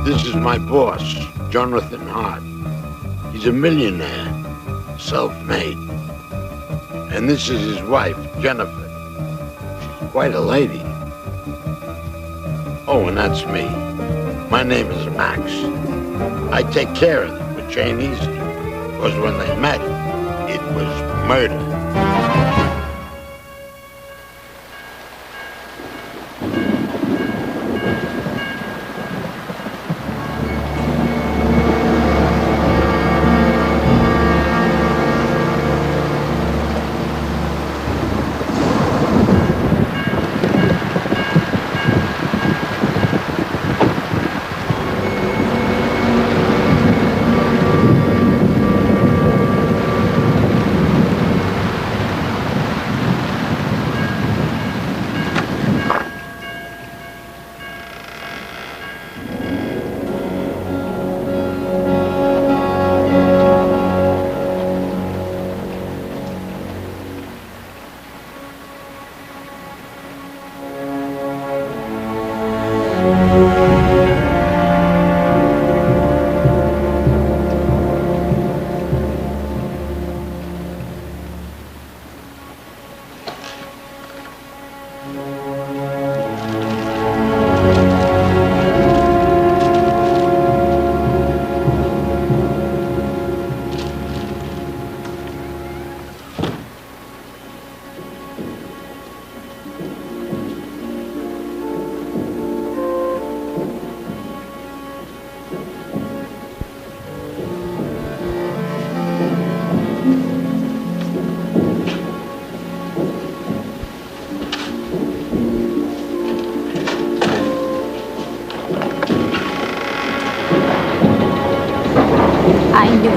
This is my boss, Jonathan Hart. He's a millionaire, self-made. And this is his wife, Jennifer. She's quite a lady. Oh, and that's me. My name is Max. I take care of them with Chinese, because when they met, it was murder.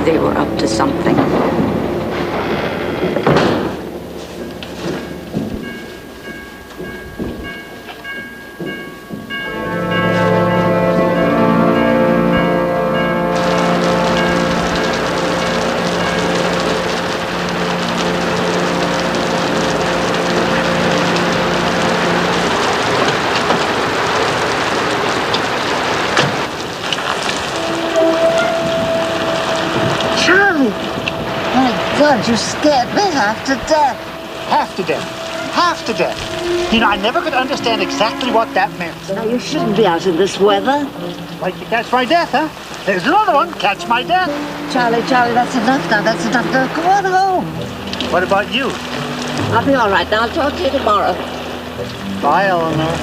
They were up to something. God, you scared me half to death. Half to death. Half to death. You know, I never could understand exactly what that meant. Now, you shouldn't be out in this weather. Like to catch my death, huh? There's another one. Catch my death. Charlie, that's enough now. That's enough now. Come on home. What about you? I'll be all right now. I'll talk to you tomorrow. Bye, Eleanor.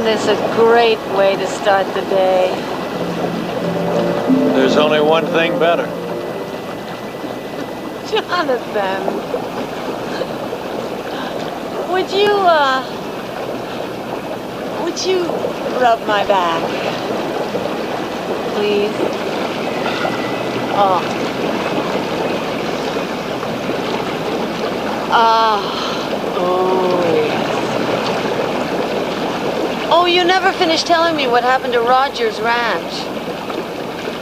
It's a great way to start the day. There's only one thing better. Jonathan, would you rub my back, please? Oh. Oh, yes. Oh, you never finished telling me what happened to Roger's ranch.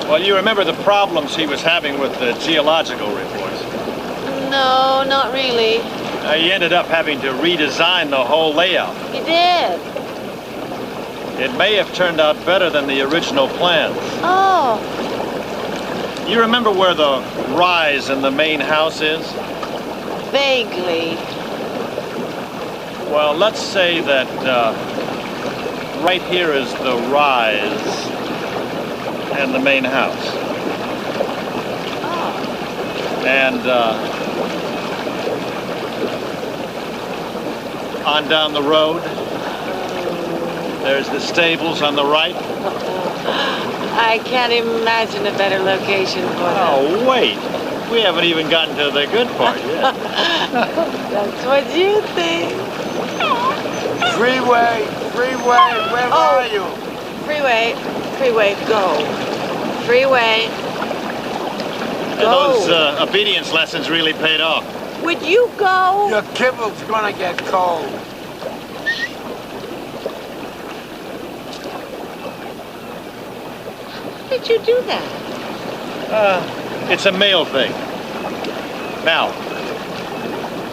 Well, you remember the problems he was having with the geological reports. No, not really. He ended up having to redesign the whole layout. He did. It may have turned out better than the original plans. Oh. You remember where the rise in the main house is? Vaguely. Well, let's say that right here is the rise and the main house. Oh. And on down the road, there's the stables on the right. I can't imagine a better location for them. Oh, wait. We haven't even gotten to the good part yet. That's what you think. Freeway, where are you? Freeway, go. Freeway. Those obedience lessons really paid off. Would you go? Your kibble's gonna get cold. How did you do that? It's a male thing. Now,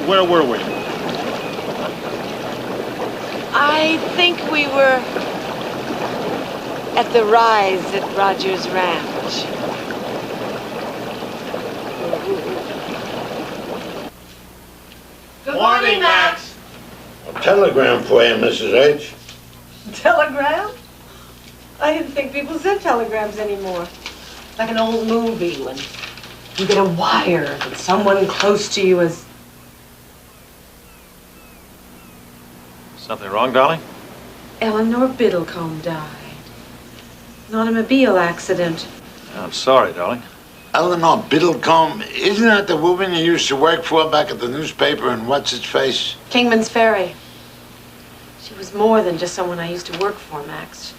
where were we? I think we were at the rise at Roger's ranch. Good morning, Max. A telegram for you, Mrs. H. Telegram? I didn't think people said telegrams anymore. Like an old movie when you get a wire that someone close to you is... Something wrong, darling? Eleanor Biddlecombe died. An automobile accident. I'm sorry, darling. Eleanor Biddlecombe, isn't that the woman you used to work for back at the newspaper and what's-its-face? Kingman's Ferry. She was more than just someone I used to work for, Max.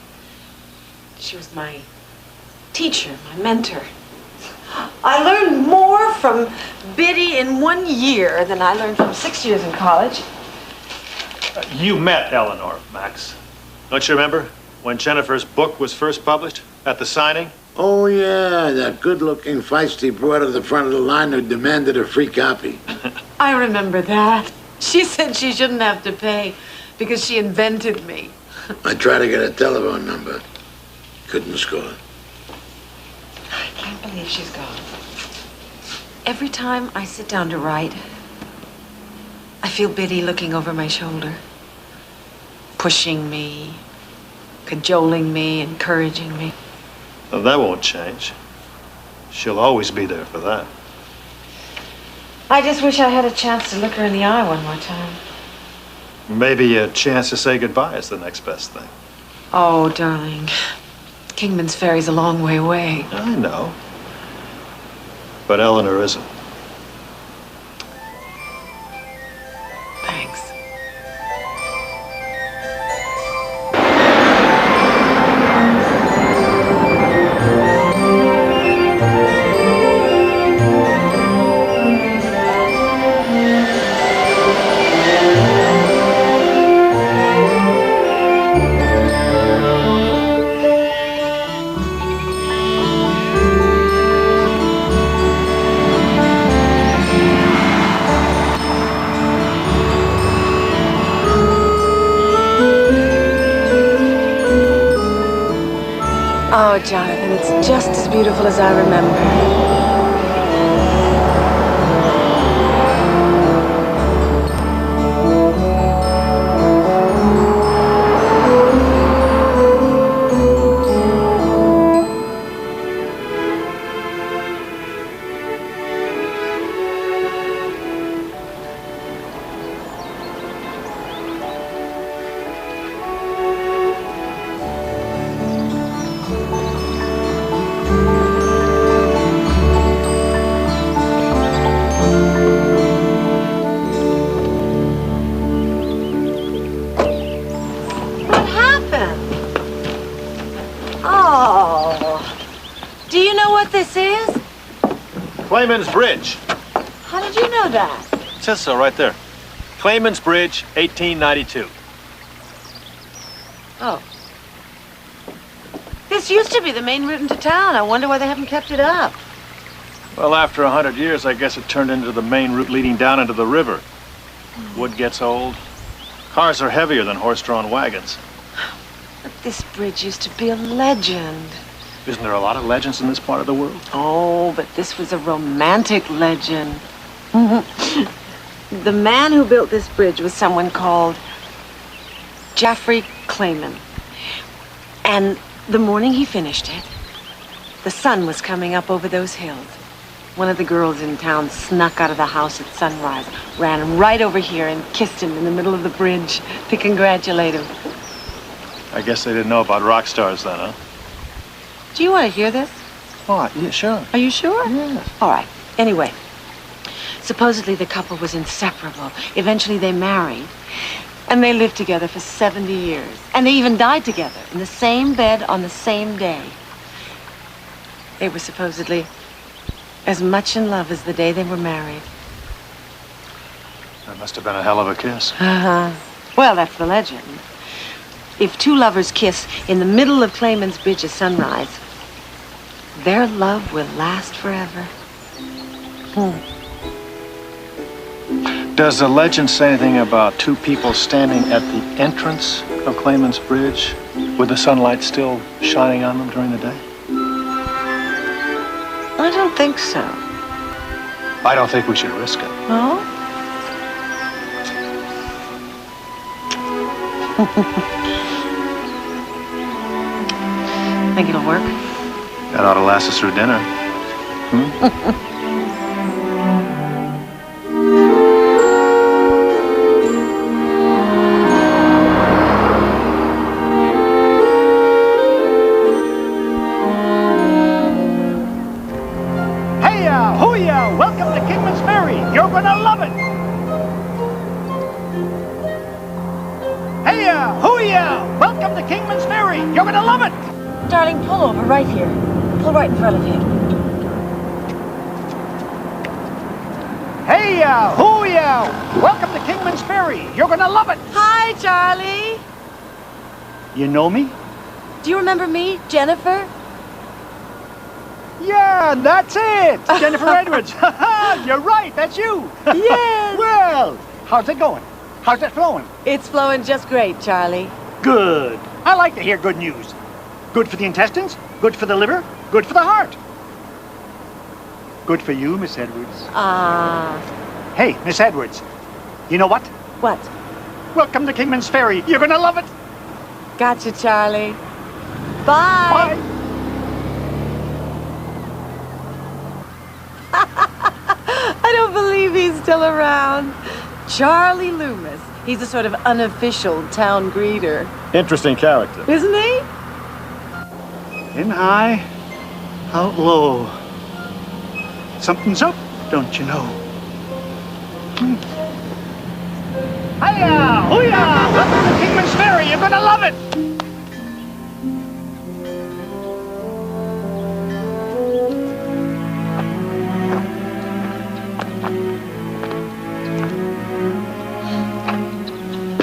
She was my teacher, my mentor. I learned more from Biddy in 1 year than I learned from 6 years in college. You met Eleanor, Max. Don't you remember when Jennifer's book was first published at the signing? Oh, yeah, that good-looking, feisty broad at the front of the line who demanded a free copy. I remember that. She said she shouldn't have to pay because she invented me. I tried to get a telephone number. Couldn't score. I can't believe she's gone. Every time I sit down to write, I feel Biddy looking over my shoulder, pushing me, cajoling me, encouraging me. Well, that won't change. She'll always be there for that. I just wish I had a chance to look her in the eye one more time. Maybe a chance to say goodbye is the next best thing. Oh, darling. Kingman's Ferry's a long way away. I know. But Eleanor isn't. Thanks. Oh, Jonathan, it's just as beautiful as I remember. Clayman's Bridge. How did you know that? It says so right there. Clayman's Bridge, 1892. Oh. This used to be the main route into town. I wonder why they haven't kept it up. Well, after 100 years, I guess it turned into the main route leading down into the river. Wood gets old. Cars are heavier than horse-drawn wagons. But this bridge used to be a legend. Isn't there a lot of legends in this part of the world? Oh, but this was a romantic legend. The man who built this bridge was someone called Geoffrey Clayman. And the morning he finished it, the sun was coming up over those hills. One of the girls in town snuck out of the house at sunrise, ran right over here and kissed him in the middle of the bridge to congratulate him. I guess they didn't know about rock stars then, huh? Do you want to hear this? Oh, yeah, sure. Are you sure? Yes. All right. Anyway, supposedly the couple was inseparable. Eventually they married, and they lived together for 70 years. And they even died together in the same bed on the same day. They were supposedly as much in love as the day they were married. That must have been a hell of a kiss. Uh-huh. Well, that's the legend. If two lovers kiss in the middle of Clayman's Bridge at sunrise, their love will last forever. Does the legend say anything about two people standing at the entrance of Clayman's Bridge with the sunlight still shining on them during the day? I don't think so. I don't think we should risk it. No? Think it'll work? That ought to last us through dinner. Hey-ya, hoo-ya, welcome to Kingman's Ferry. You're gonna love it. Hey-ya, hoo-ya, welcome to Kingman's Ferry. You're gonna love it. Darling, pull over right here. Pull right in front of you. Hey-ya, hoo-ya, welcome to Kingman's Ferry. You're gonna love it. Hi, Charlie. You know me? Do you remember me, Jennifer? Yeah, that's it. Jennifer Edwards. You're right, that's you. Yes. Well, how's it going? How's it flowing? It's flowing just great, Charlie. Good. I like to hear good news. Good for the intestines, good for the liver, good for the heart. Good for you, Miss Edwards. Hey, Miss Edwards, you know what? What? Welcome to Kingman's Ferry. You're gonna love it. Gotcha, Charlie. Bye. Bye. I don't believe he's still around. Charlie Loomis. He's a sort of unofficial town greeter. Interesting character. Isn't he? In high, out low. Something's up, don't you know? Hiya! Hoo-ya! Welcome to Kingman's Ferry. You're gonna love it.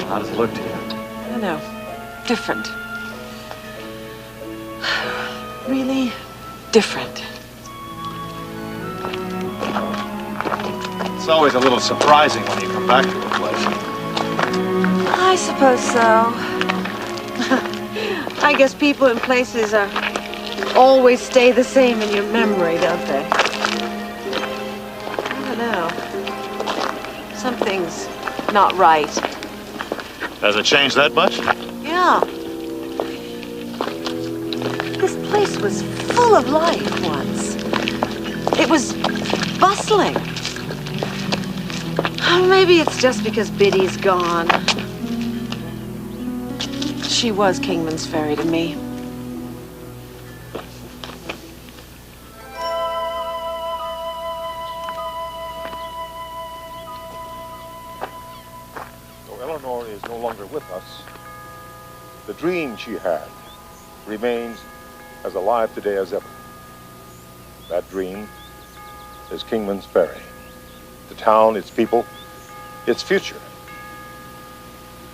How does it look to you? I don't know. Different. Really different. It's always a little surprising when you come back to a place. I suppose so. I guess people and places always stay the same in your memory, don't they? I don't know. Something's not right. Has it changed that much? Yeah. This place was full of life once. It was bustling. Oh, maybe it's just because Biddy's gone. She was Kingman's Ferry to me. Though Eleanor is no longer with us, the dream she had remains as alive today as ever. That dream is Kingman's Ferry, the town, its people, its future.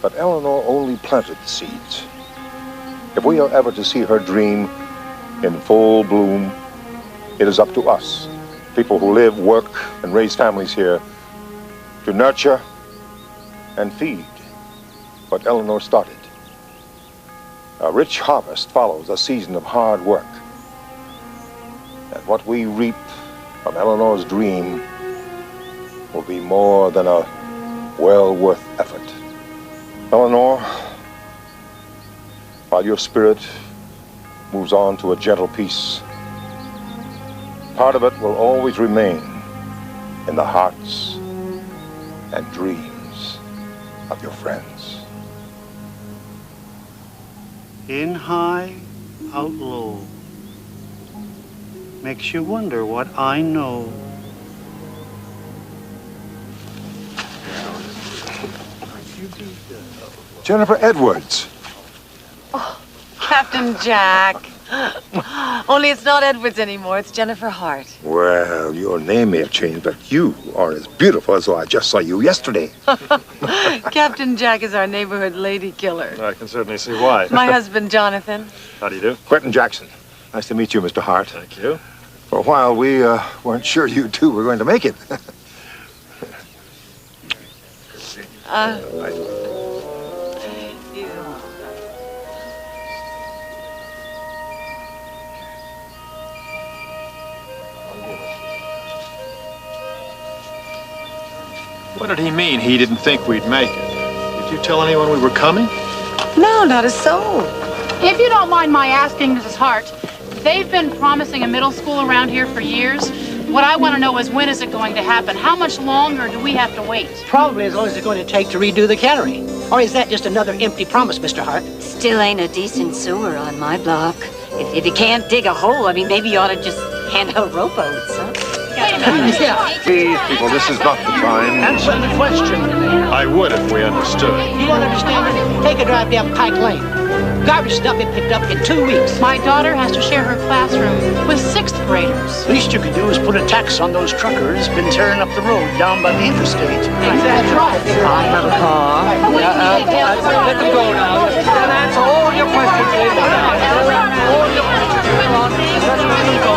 But Eleanor only planted the seeds. If we are ever to see her dream in full bloom, it is up to us, people who live, work, and raise families here, to nurture and feed what Eleanor started. A rich harvest follows a season of hard work. And what we reap from Eleanor's dream will be more than a well worth effort. Eleanor, while your spirit moves on to a gentle peace, part of it will always remain in the hearts and dreams of your friends. In high, out low. Makes you wonder what I know. Jennifer Edwards. Oh, Captain Jack. Only it's not Edwards anymore, it's Jennifer Hart. Well, your name may have changed, but you are as beautiful as though I just saw you yesterday. Captain Jack is our neighborhood lady killer. I can certainly see why. My husband, Jonathan. How do you do? Quentin Jackson. Nice to meet you, Mr. Hart. Thank you. For a while, we weren't sure you two were going to make it. What did he mean he didn't think we'd make it? Did you tell anyone we were coming? No, not a soul. If you don't mind my asking, Mrs. Hart, they've been promising a middle school around here for years. What I want to know is, when is it going to happen? How much longer do we have to wait? Probably as long as it's going to take to redo the cannery. Or is that just another empty promise, Mr. Hart? Still ain't a decent sewer on my block. If you can't dig a hole, I mean, maybe you ought to just hand out rowboats, huh? Wait a minute. Yeah. Please, people, this is not the time. Answer the question. I would if we understood. You don't understand it? Take a drive down Pike Lane. Garbage stuff been picked up in 2 weeks. My daughter has to share her classroom with 6th graders. Least you could do is put a tax on those truckers been tearing up the road down by the interstate. That's right. I have a car. Let them go now. They'll answer all your questions later. All your questions later on. Let them go.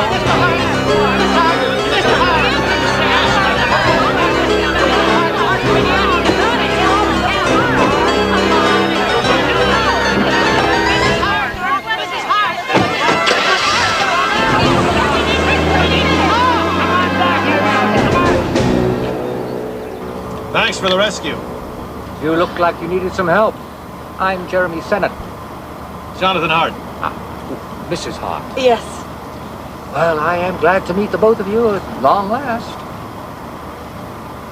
Thanks for the rescue. You look like you needed some help. I'm Jeremy Sennett. Jonathan Hart. Mrs. Hart. Yes. Well, I am glad to meet the both of you at long last.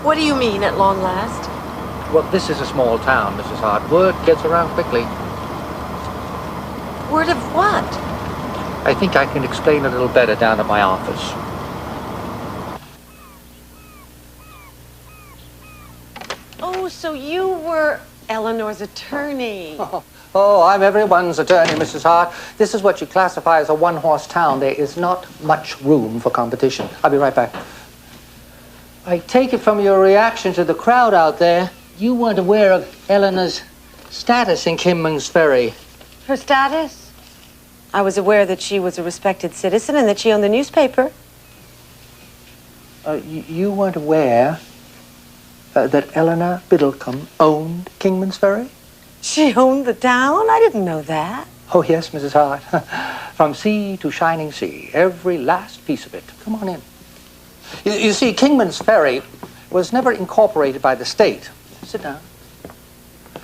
What do you mean, at long last? Well, this is a small town, Mrs. Hart. Word gets around quickly. Word of what? I think I can explain a little better down at my office. Oh, so you were Eleanor's attorney. Oh, I'm everyone's attorney, Mrs. Hart. This is what you classify as a one-horse town. There is not much room for competition. I'll be right back. I take it from your reaction to the crowd out there, you weren't aware of Eleanor's status in Kinman's Ferry. Her status? I was aware that she was a respected citizen and that she owned the newspaper. You weren't aware that Eleanor Biddlecombe owned Kingman's Ferry? She owned the town? I didn't know that. Oh, yes, Mrs. Hart. From sea to shining sea, every last piece of it. Come on in. You see, Kingman's Ferry was never incorporated by the state. Sit down.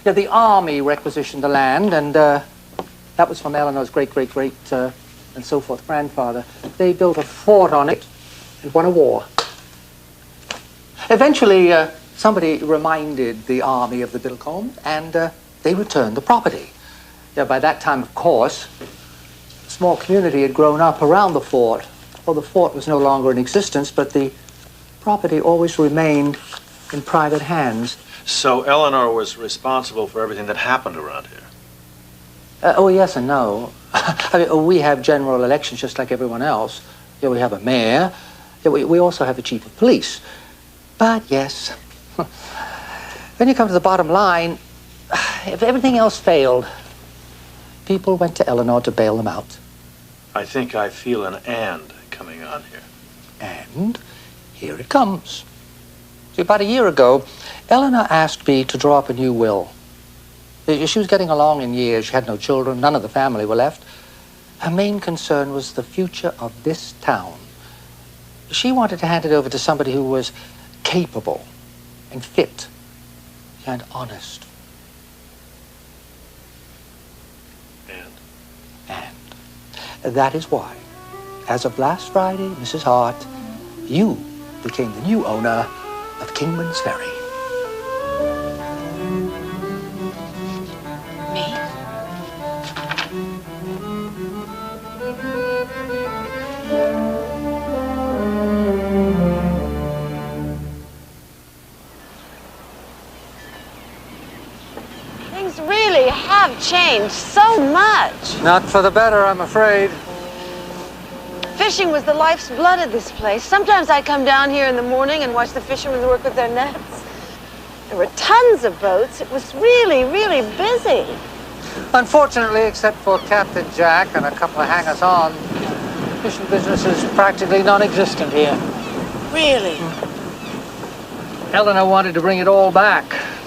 Yeah, the army requisitioned the land, and that was from Eleanor's great-great-great and so forth grandfather. They built a fort on it and won a war. Eventually, somebody reminded the army of the Biddlecombe, and they returned the property. Yeah, by that time, of course, a small community had grown up around the fort. Well, the fort was no longer in existence, but the property always remained in private hands. So Eleanor was responsible for everything that happened around here? Oh, yes and no. I mean, we have general elections just like everyone else. Yeah, we have a mayor. Yeah, we also have a chief of police. But yes, when you come to the bottom line, if everything else failed, people went to Eleanor to bail them out. I think I feel an and coming on here. And here it comes. See, about a year ago, Eleanor asked me to draw up a new will. She was getting along in years. She had no children. None of the family were left. Her main concern was the future of this town. She wanted to hand it over to somebody who was capable and fit and honest. And that is why, as of last Friday, Mrs. Hart, you became the new owner of Kingman's Ferry. Me? Things really have changed so much. Not for the better, I'm afraid. Fishing was the life's blood of this place. Sometimes I come down here in the morning and watch the fishermen work with their nets. There were tons of boats. It was really, really busy. Unfortunately, except for Captain Jack and a couple of hangers-on, fishing business is practically non-existent here. Really? Eleanor wanted to bring it all back.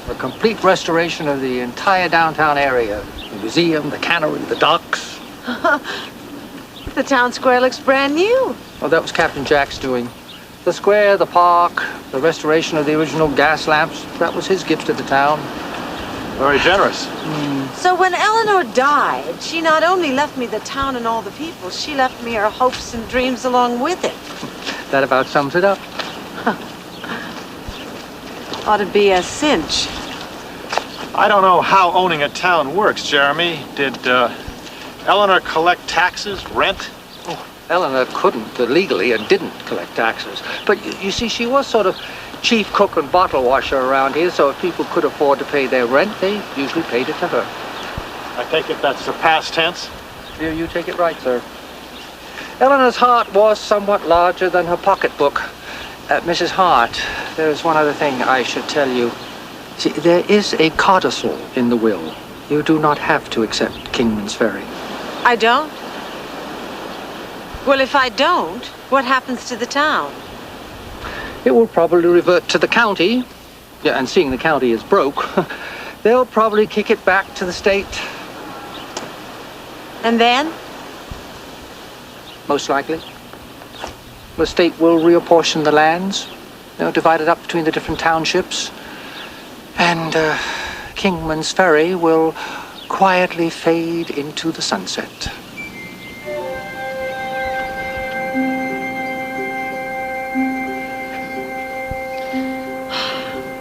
A complete restoration of the entire downtown area. The museum, the cannery, the docks. The town square looks brand new. Oh, that was Captain Jack's doing. The square, the park, the restoration of the original gas lamps, that was his gift to the town. Very generous. So when Eleanor died, she not only left me the town and all the people, she left me her hopes and dreams along with it. That about sums it up. Ought to be a cinch. I don't know how owning a town works, Jeremy. Did Eleanor collect taxes, rent? Oh, Eleanor couldn't legally and didn't collect taxes. But you see, she was sort of chief cook and bottle washer around here, so if people could afford to pay their rent, they usually paid it to her. I take it that's the past tense? You take it right, sir. Eleanor's heart was somewhat larger than her pocketbook. Mrs. Hart, there's one other thing I should tell you. See, there is a codicil in the will. You do not have to accept Kingman's Ferry. I don't? Well, if I don't, what happens to the town? It will probably revert to the county. Yeah, and seeing the county is broke, they'll probably kick it back to the state. And then? Most likely. The state will reapportion the lands, divide it up between the different townships. And Kingman's Ferry will quietly fade into the sunset.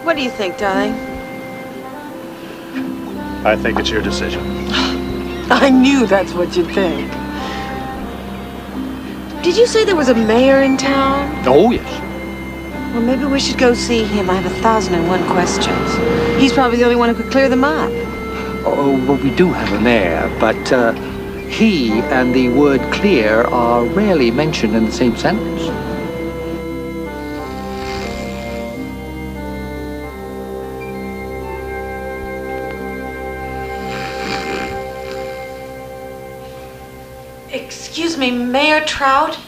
What do you think, darling? I think it's your decision. I knew that's what you'd think. Did you say there was a mayor in town? Oh, yes. Well, maybe we should go see him. I have 1,001 questions. He's probably the only one who could clear them up. Oh, well, we do have a mayor, but he and the word clear are rarely mentioned in the same sentence. Excuse me, Mayor Trout?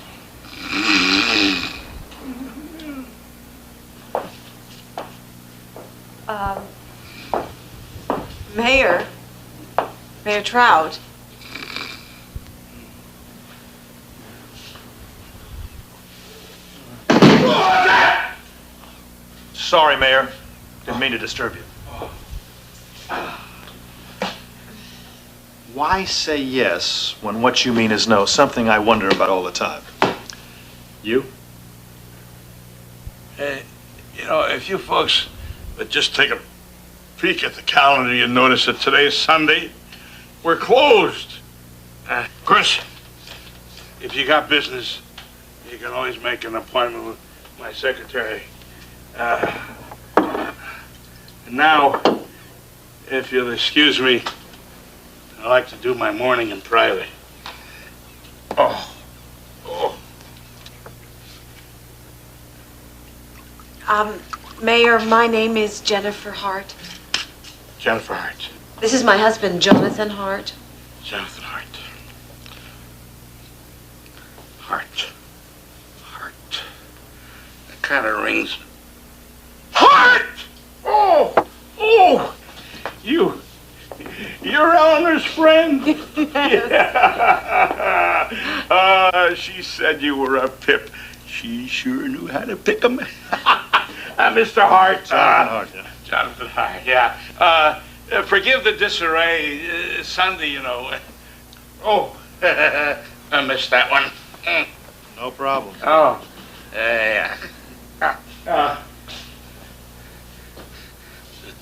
Mayor Trout. Sorry, Mayor. Didn't mean to disturb you. Why say yes when what you mean is no? Something I wonder about all the time. You? If you folks would just take a peek at the calendar, you'll notice that today's Sunday. We're closed. Of course, if you got business, you can always make an appointment with my secretary. And now, if you'll excuse me, I like to do my morning in private. Oh. Mayor, my name is Jennifer Hart. Jennifer Hart. This is my husband, Jonathan Hart. Jonathan Hart. Hart. Hart. That kind of rings. Hart! Oh! Oh! You're Eleanor's friend? Yeah. She said you were a pip. She sure knew how to pick 'em. Mr. Hart. Jonathan Hart, yeah. Jonathan Hart, yeah. Forgive the disarray. Sunday, you know. Oh, I missed that one. No problem. Oh, yeah.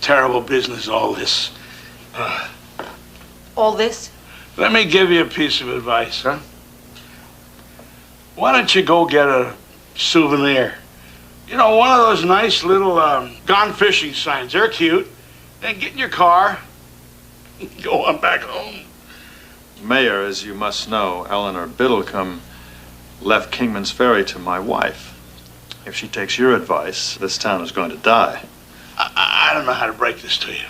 Terrible business, all this. All this? Let me give you a piece of advice, huh? Why don't you go get a souvenir? You know, one of those nice little gone fishing signs. They're cute. Then get in your car, go on back home. Mayor, as you must know, Eleanor Biddlecombe left Kingman's Ferry to my wife. If she takes your advice, this town is going to die. I don't know how to break this to you,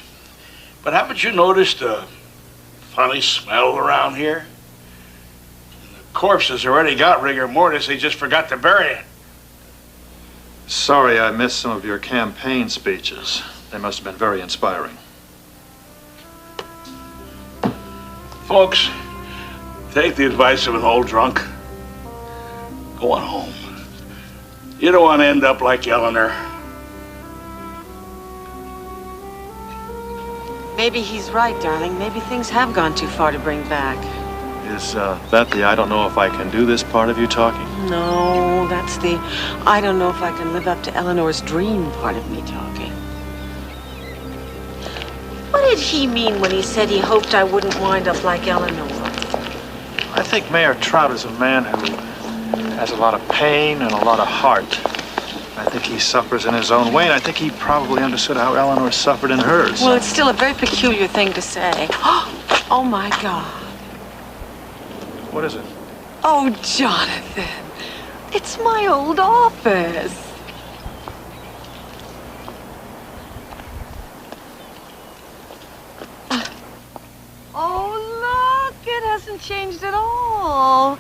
but haven't you noticed a funny smell around here? The corpse has already got rigor mortis. They just forgot to bury it. Sorry I missed some of your campaign speeches. They must have been very inspiring. Folks, take the advice of an old drunk. Go on home. You don't want to end up like Eleanor. Maybe he's right, darling. Maybe things have gone too far to bring back. Is that the I don't know if I can do this part of you talking? No, that's the I don't know if I can live up to Eleanor's dream part of me talking. What did he mean when he said he hoped I wouldn't wind up like Eleanor? I think Mayor Trout is a man who has a lot of pain and a lot of heart. I think he suffers in his own way, and I think he probably understood how Eleanor suffered in hers. Well, it's still a very peculiar thing to say. Oh, my God. What is it? Oh, Jonathan. It's my old office. Oh, look. It hasn't changed at all.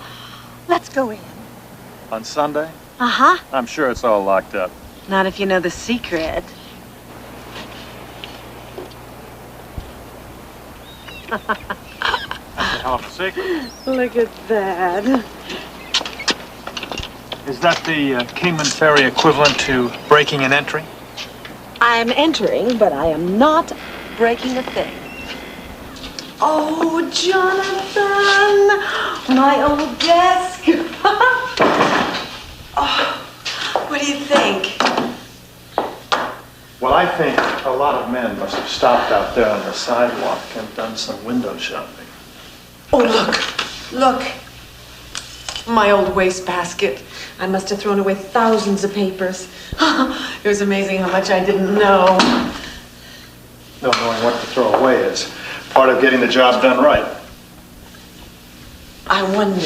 Let's go in. On Sunday? Uh-huh. I'm sure it's all locked up. Not if you know the secret. Hell of a secret. Look at that. Is that the Kingman Ferry equivalent to breaking and entering? I am entering, but I am not breaking a thing. Oh, Jonathan, my old desk. Oh, what do you think? Well, I think a lot of men must have stopped out there on the sidewalk and done some window shopping. Oh, look. My old wastebasket. I must have thrown away thousands of papers. It was amazing how much I didn't know. Not knowing what to throw away is part of getting the job done right. I wonder.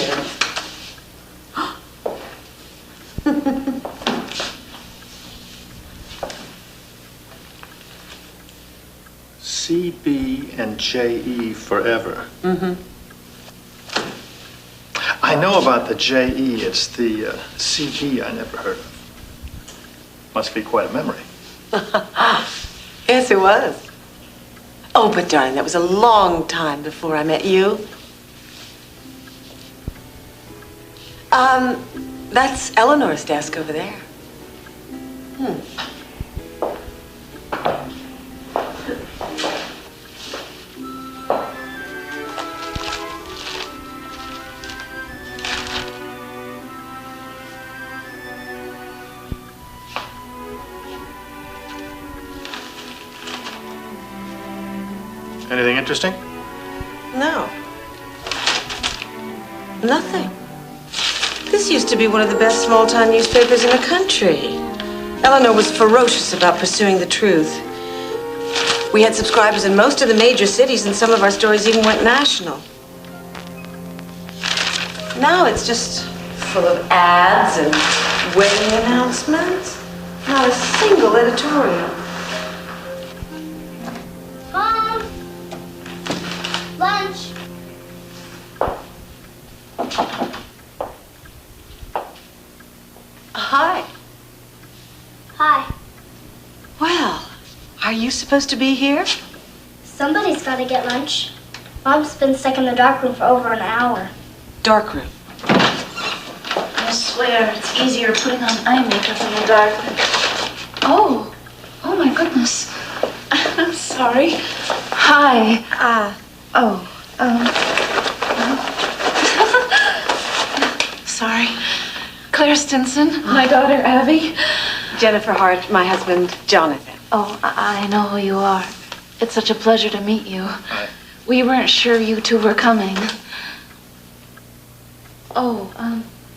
CB and JE forever. Mm-hmm. I know about the JE. It's the CB I never heard of. Must be quite a memory. Yes, it was. Oh, but darling, that was a long time before I met you. That's Eleanor's desk over there. Anything interesting? No. Nothing. This used to be one of the best small-town newspapers in the country. Eleanor was ferocious about pursuing the truth. We had subscribers in most of the major cities, and some of our stories even went national. Now it's just full of ads and wedding announcements. Not a single editorial. Mom! Lunch! Are you supposed to be here? Somebody's got to get lunch. Mom's been stuck in the dark room for over an hour. Dark room. I swear, it's easier putting on eye makeup in the dark than... Oh my goodness. I'm sorry. Hi. Sorry. Claire Stinson, my daughter Abby. Jennifer Hart, my husband Jonathan. Oh, I know who you are. It's such a pleasure to meet you. Hi. We weren't sure you two were coming.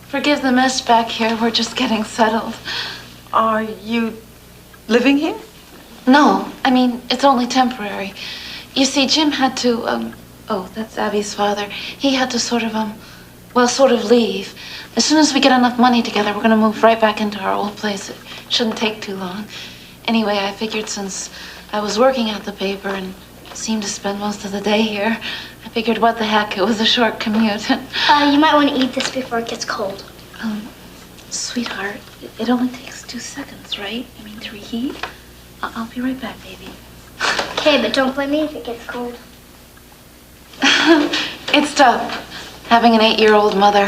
Forgive the mess back here. We're just getting settled. Are you living here? No, I mean, it's only temporary. You see, Jim had to, that's Abby's father. He had to sort of leave. As soon as we get enough money together, we're gonna move right back into our old place. It shouldn't take too long. Anyway, I figured since I was working at the paper and seemed to spend most of the day here, I figured what the heck, it was a short commute. You might want to eat this before it gets cold. Sweetheart, it only takes 2 seconds, right? I mean, to reheat. I'll be right back, baby. Okay, but don't blame me if it gets cold. It's tough, having an 8-year-old mother.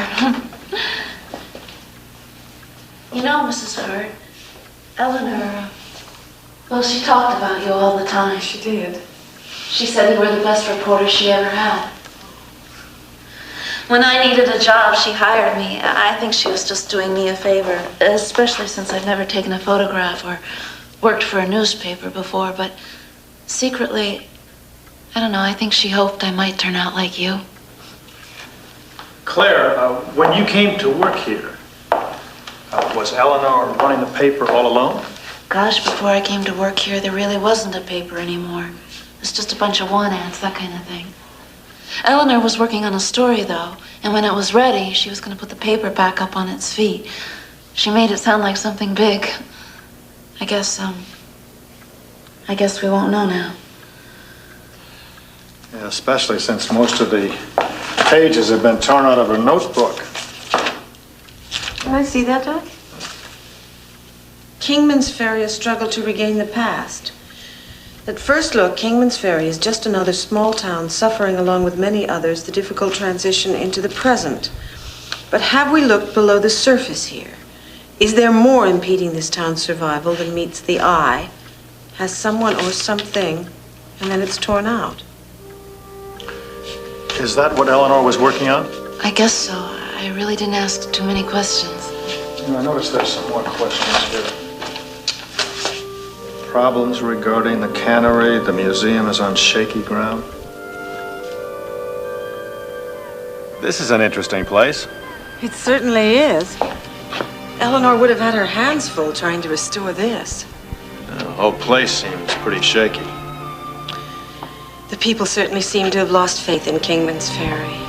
You know, Mrs. Hart, Eleanor, she talked about you all the time. She did. She said you were the best reporter she ever had. When I needed a job, she hired me. I think she was just doing me a favor, especially since I've never taken a photograph or worked for a newspaper before, but secretly, I don't know, I think she hoped I might turn out like you. Claire, when you came to work here, was Eleanor running the paper all alone? Gosh, before I came to work here, there really wasn't a paper anymore. It's just a bunch of want ads, that kind of thing. Eleanor was working on a story, though, and when it was ready, she was going to put the paper back up on its feet. She made it sound like something big. I guess we won't know now. Yeah, especially since most of the pages have been torn out of her notebook. Can I see that, Doc? Kingman's Ferry has struggled to regain the past. At first look, Kingman's Ferry is just another small town suffering along with many others the difficult transition into the present. But have we looked below the surface here? Is there more impeding this town's survival than meets the eye? Has someone or something, and then it's torn out? Is that what Eleanor was working on? I guess so. I really didn't ask too many questions. I noticed there's some more questions here. Problems regarding the cannery. The museum is on shaky ground. This is an interesting place. It certainly is. Eleanor would have had her hands full trying to restore this. The whole place seems pretty shaky. The people certainly seem to have lost faith in Kingman's Ferry.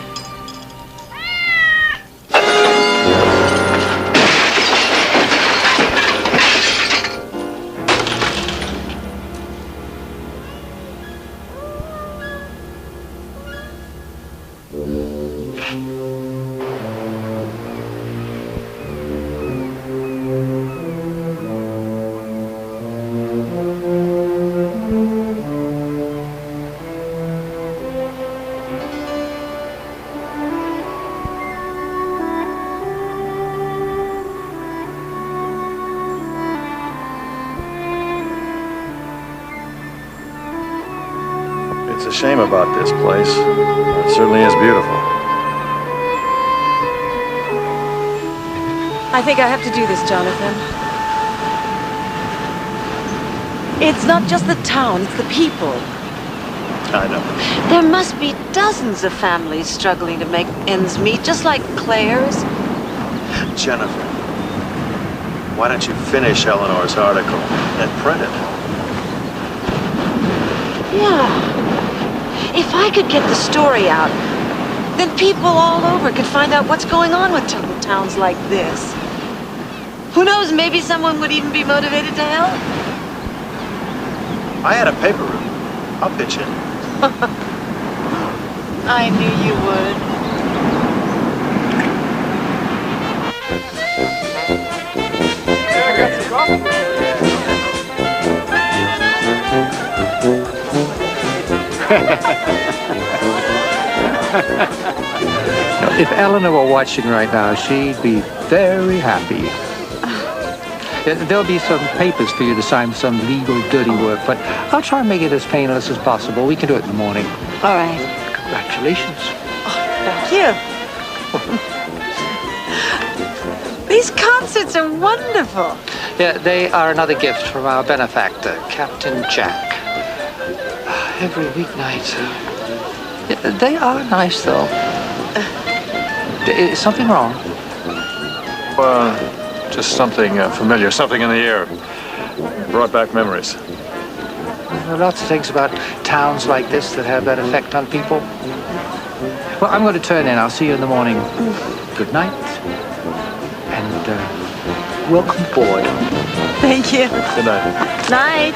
It's a shame about this place. It certainly is beautiful. I think I have to do this, Jonathan. It's not just the town, it's the people. I know. There must be dozens of families struggling to make ends meet, just like Claire's. Jennifer, why don't you finish Eleanor's article and print it? Yeah. If I could get the story out, then people all over could find out what's going on with towns like this. Who knows, maybe someone would even be motivated to help. I had a paper route. I'll pitch in. I knew you would. If Eleanor were watching right now, she'd be very happy. There'll be some papers for you to sign, some legal dirty work, but I'll try and make it as painless as possible. We can do it in the morning. All right. Congratulations. Thank you. These concerts are wonderful. Yeah, they are another gift from our benefactor, Captain Jack. Every weeknight. They are nice, though. Is something wrong? Just something familiar, something in the air. Brought back memories. There are lots of things about towns like this that have that effect on people. Well, I'm going to turn in. I'll see you in the morning. Good night. And welcome aboard. Thank you. Good night. Night.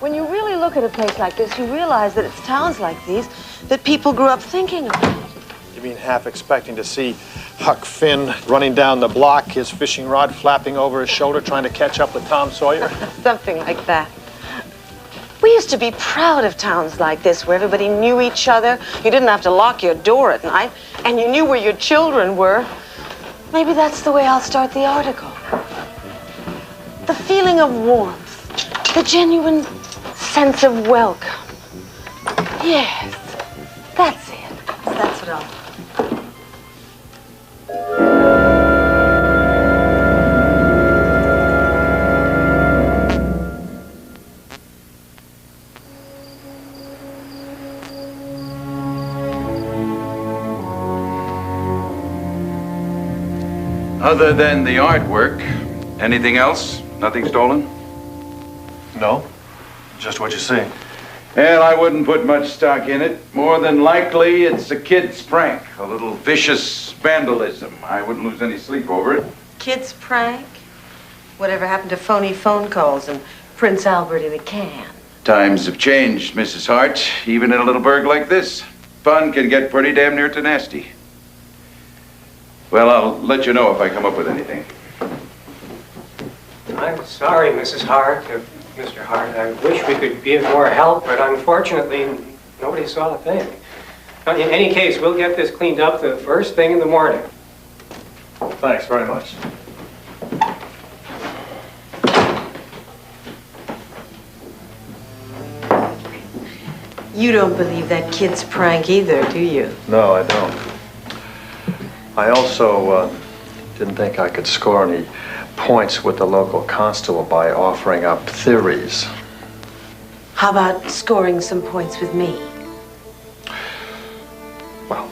When you really look at a place like this, you realize that it's towns like these that people grew up thinking about. You mean half expecting to see Huck Finn running down the block, his fishing rod flapping over his shoulder, trying to catch up with Tom Sawyer? Something like that. We used to be proud of towns like this, where everybody knew each other. You didn't have to lock your door at night, and you knew where your children were. Maybe that's the way I'll start the article. The feeling of warmth, the genuine sense of welcome. Yes, that's it. That's what I'll... Other than the artwork, anything else? Nothing stolen? No, just what you see. Well, I wouldn't put much stock in it. More than likely, it's a kid's prank. A little vicious vandalism. I wouldn't lose any sleep over it. Kid's prank? Whatever happened to phony phone calls and Prince Albert in a can? Times have changed, Mrs. Hart. Even in a little burg like this, fun can get pretty damn near to nasty. Well, I'll let you know if I come up with anything. I'm sorry, Mrs. Hart, Mr. Hart. I wish we could be of more help, but unfortunately, nobody saw a thing. In any case, we'll get this cleaned up the first thing in the morning. Thanks very much. You don't believe that kid's prank either, do you? No, I don't. I also didn't think I could score any points with the local constable by offering up theories. How about scoring some points with me? Well,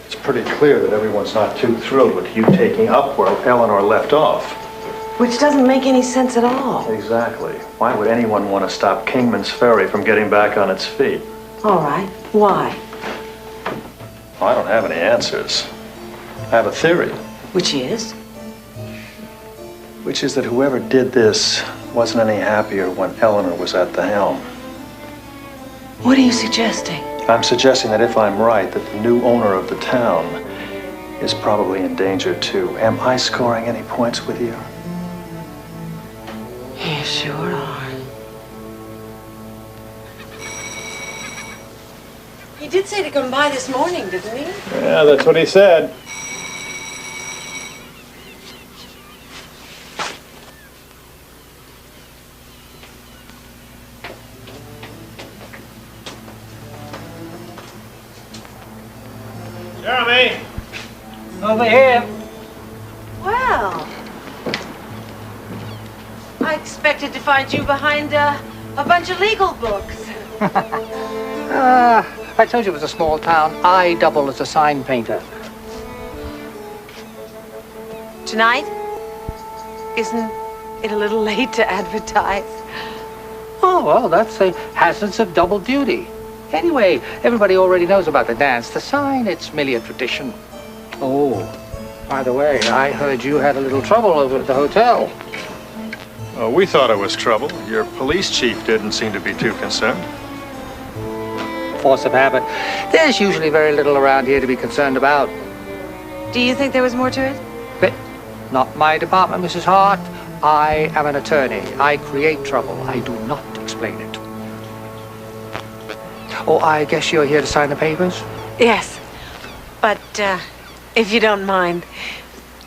it's pretty clear that everyone's not too thrilled with you taking up where Eleanor left off. Which doesn't make any sense at all. Exactly. Why would anyone want to stop Kingman's Ferry from getting back on its feet? All right. Why? Well, I don't have any answers. I have a theory. Which is? Which is that whoever did this wasn't any happier when Eleanor was at the helm. What are you suggesting? I'm suggesting that if I'm right, that the new owner of the town is probably in danger too. Am I scoring any points with you? You sure are. He did say to come by this morning, didn't he? Yeah, that's what he said. Jeremy! Over here. Well, I expected to find you behind a bunch of legal books. I told you it was a small town. I double as a sign painter. Tonight? Isn't it a little late to advertise? Oh, well, that's the hazards of double duty. Anyway, everybody already knows about the dance. The sign, it's merely a tradition. Oh, by the way, I heard you had a little trouble over at the hotel. Oh, we thought it was trouble. Your police chief didn't seem to be too concerned. Force of habit. There's usually very little around here to be concerned about. Do you think there was more to it? Not my department, Mrs. Hart. I am an attorney. I create trouble. I do not explain it. Oh, I guess you're here to sign the papers? Yes. But, if you don't mind,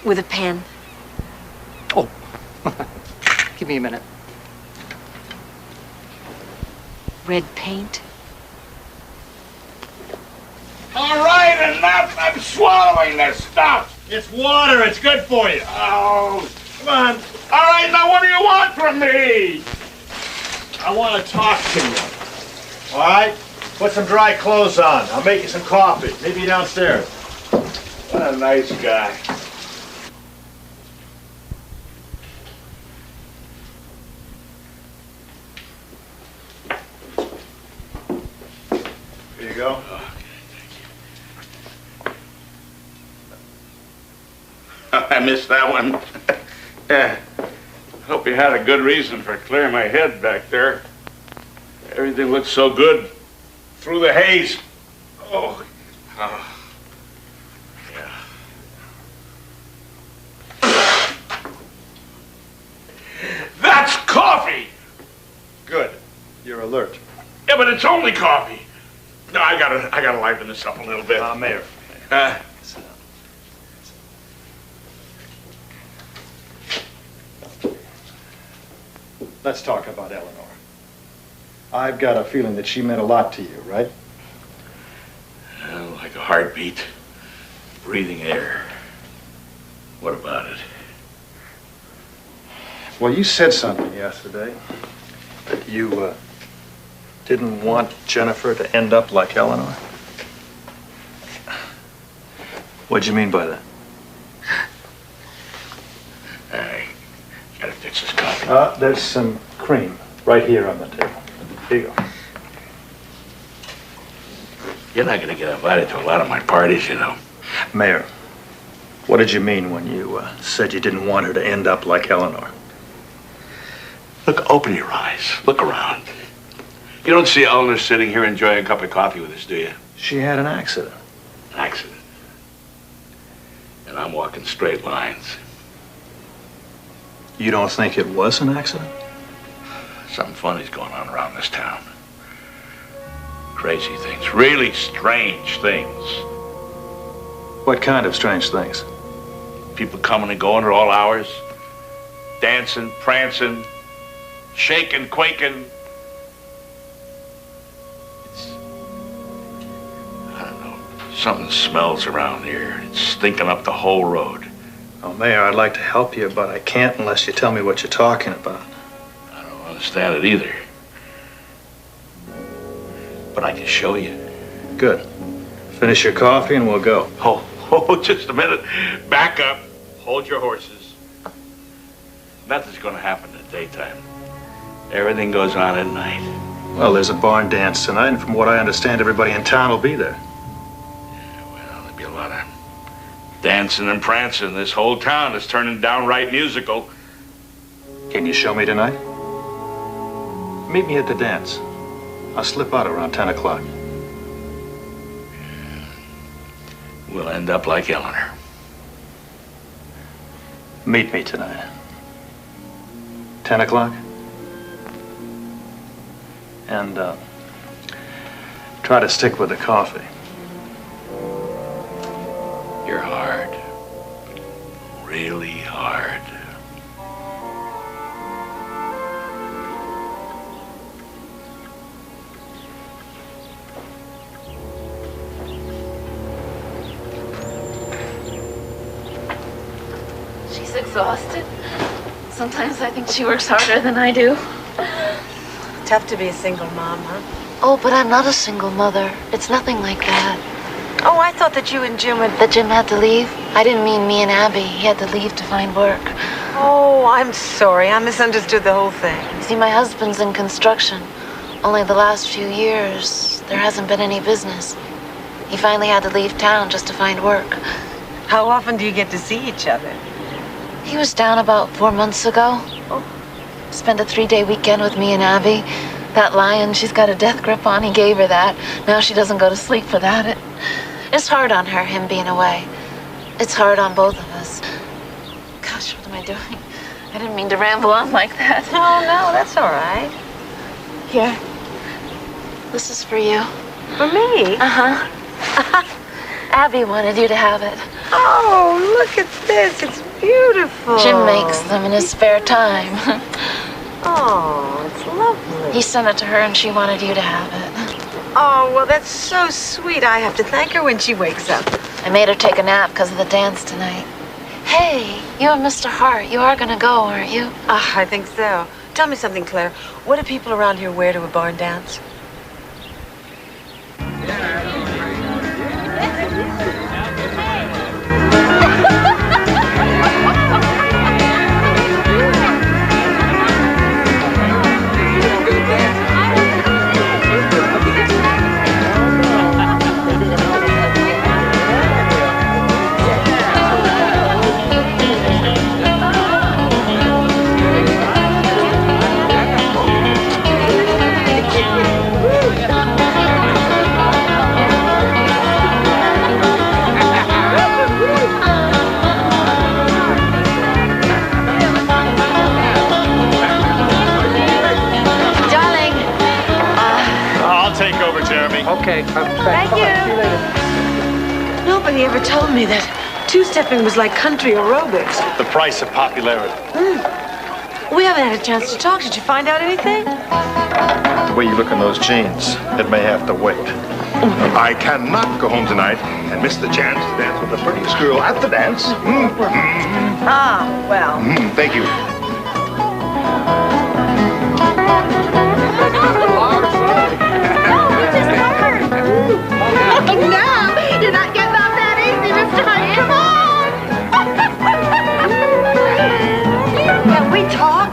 with a pen. Oh. Give me a minute. Red paint. All right, enough. I'm swallowing this stuff. It's water. It's good for you. Oh, Come on. all right. Now, what do you want from me? I want to talk to you. All right? Put some dry clothes on. I'll make you some coffee. Maybe you downstairs. What a nice guy. Here you go. I missed that one. Yeah. Hope you had a good reason for clearing my head back there. Everything looks so good through the haze. Oh. Yeah. That's coffee! Good. You're alert. Yeah, but it's only coffee. No, I gotta liven this up a little bit. Mayor. Let's talk about Eleanor. I've got a feeling that she meant a lot to you, right? Well, like a heartbeat, breathing air. What about it? Well, you said something yesterday that you didn't want Jennifer to end up like Eleanor. What'd you mean by that? I gotta fix this coffee. There's some cream right here on the table. Here you go. You're not gonna get invited to a lot of my parties, you know. Mayor, what did you mean when you said you didn't want her to end up like Eleanor? Look, open your eyes. Look around. You don't see Eleanor sitting here enjoying a cup of coffee with us, do you? She had an accident. An accident. And I'm walking straight lines. You don't think it was an accident? Something funny's going on around this town. Crazy things. Really strange things. What kind of strange things? People coming and going at all hours. Dancing, prancing, shaking, quaking. Something smells around here. It's stinking up the whole road. Oh, Mayor, I'd like to help you, but I can't unless you tell me what you're talking about. I don't understand it either. But I can show you. Good. Finish your coffee and we'll go. Oh, just a minute. Back up. Hold your horses. Nothing's going to happen in the daytime. Everything goes on at night. Well, there's a barn dance tonight, and from what I understand, everybody in town will be there. There'll be a lot of dancing and prancing. This whole town is turning downright musical. Can you show me tonight? Meet me at the dance. I'll slip out around 10 o'clock. We'll end up like Eleanor. Meet me tonight. 10 o'clock? And, try to stick with the coffee. You're hard. Really hard. She's exhausted. Sometimes I think she works harder than I do. Tough to be a single mom, huh? Oh, but I'm not a single mother. It's nothing like that. Oh, I thought that you and Jim would... That Jim had to leave? I didn't mean me and Abby. He had to leave to find work. Oh, I'm sorry. I misunderstood the whole thing. See, my husband's in construction. Only the last few years, there hasn't been any business. He finally had to leave town just to find work. How often do you get to see each other? He was down about 4 months ago. Oh. Spent a 3-day weekend with me and Abby. That lion she's got a death grip on, he gave her that. Now she doesn't go to sleep without it. It's hard on her, him being away. It's hard on both of us. Gosh, doing? I didn't mean to ramble on like that. Oh, no, that's all right. Here. This is for you. For me? Uh-huh. Abby wanted you to have it. Oh, look at this. It's beautiful. Jim makes them in his spare time. Oh, it's lovely. He sent it to her and she wanted you to have it. Oh, well, that's so sweet. I have to thank her when she wakes up. I made her take a nap because of the dance tonight. Hey, you and Mr. Hart, you are gonna go, aren't you? I think so. Tell me something, Claire. What do people around here wear to a barn dance? Okay. Thank you. See you later. Nobody ever told me that two-stepping was like country aerobics. The price of popularity. We haven't had a chance to talk. Did you find out anything? The way you look in those jeans, it may have to wait. I cannot go home tonight and miss the chance to dance with the prettiest girl at the dance. Ah, well. Thank you. No, you're not getting off that easy, Mr. Hunt. Come on. Can we talk?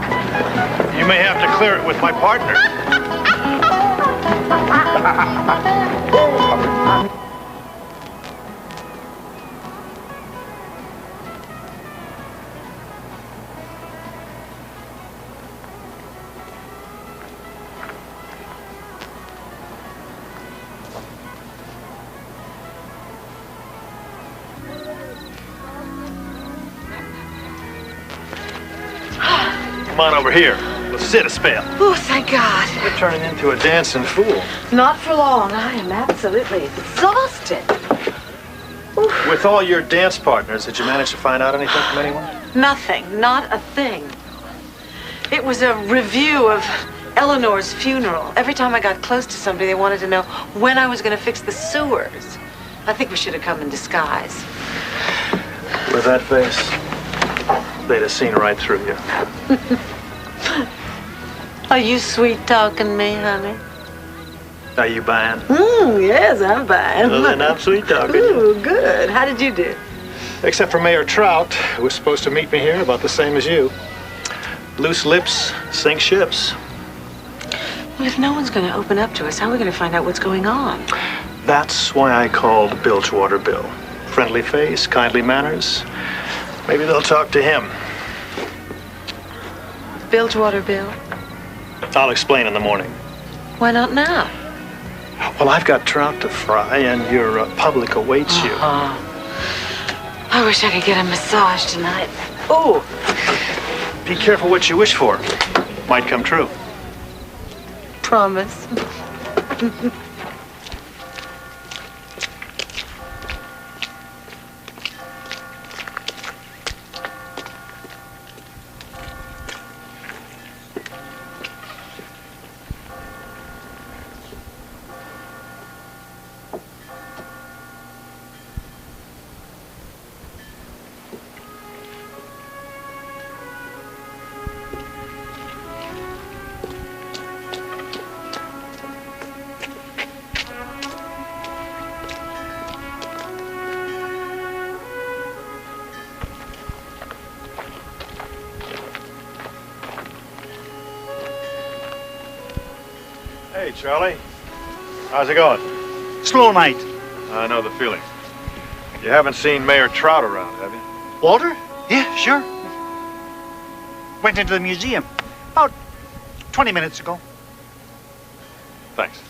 You may have to clear it with my partner. Come on over here. Let's sit a spell. Oh, thank God. You're turning into a dancing fool. Not for long. I am absolutely exhausted. With all your dance partners, did you manage to find out anything from anyone? Nothing. Not a thing. It was a review of Eleanor's funeral. Every time I got close to somebody, they wanted to know when I was going to fix the sewers. I think we should have come in disguise. With that face, they'd have seen right through you. Are you sweet-talking me, honey? Are you buying? Yes, I'm buying. Well, then I'm sweet-talking. Ooh, good. How did you do? Except for Mayor Trout, who was supposed to meet me here about the same as you. Loose lips sink ships. Well, if no one's going to open up to us, how are we going to find out what's going on? That's why I called Bilgewater Bill. Friendly face, kindly manners. Maybe they'll talk to him. Bilgewater Bill? I'll explain in the morning. Why not now? Well, I've got trout to fry, and your public awaits you. I wish I could get a massage tonight. Oh! Be careful what you wish for. Might come true. Promise. Hey, Charlie. How's it going? Slow night. I know the feeling. You haven't seen Mayor Trout around, have you? Walter? Yeah, sure. Went into the museum about 20 minutes ago. Thanks.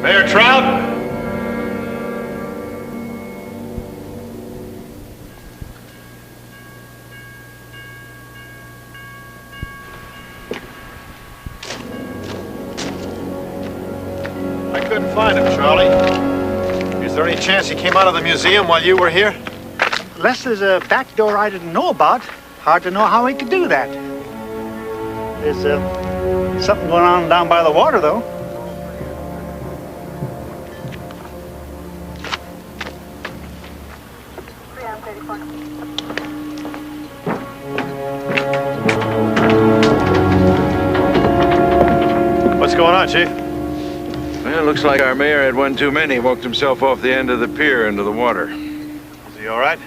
Mayor Trout? I couldn't find him, Charlie. Is there any chance he came out of the museum while you were here? Unless there's a back door I didn't know about, hard to know how he could do that. There's something going on down by the water, though. What's going on, Chief? Well, it looks like our mayor had one too many. Walked himself off the end of the pier into the water. Is he all right?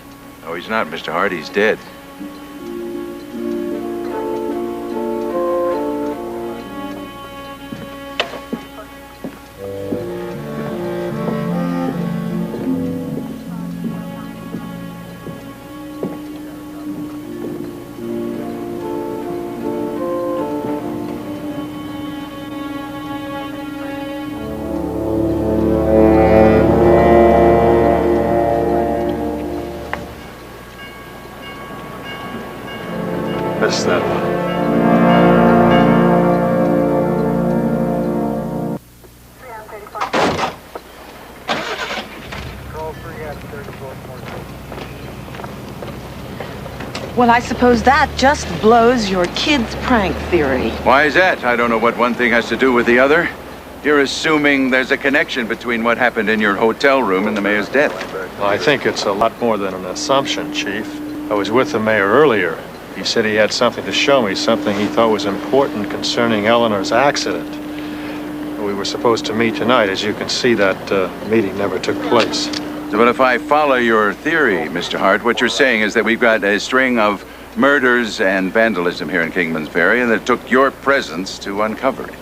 No, he's not, Mr. Hart. He's dead. Missed that one. Well, I suppose that just blows your kid's prank theory. Why is that? I don't know what one thing has to do with the other. You're assuming there's a connection between what happened in your hotel room and the mayor's death. Well, I think it's a lot more than an assumption, Chief. I was with the mayor earlier. He said he had something to show me, something he thought was important concerning Eleanor's accident. We were supposed to meet tonight. As you can see, that meeting never took place. But if I follow your theory, Mr. Hart, what you're saying is that we've got a string of murders and vandalism here in Kingman's Ferry, and that it took your presence to uncover it.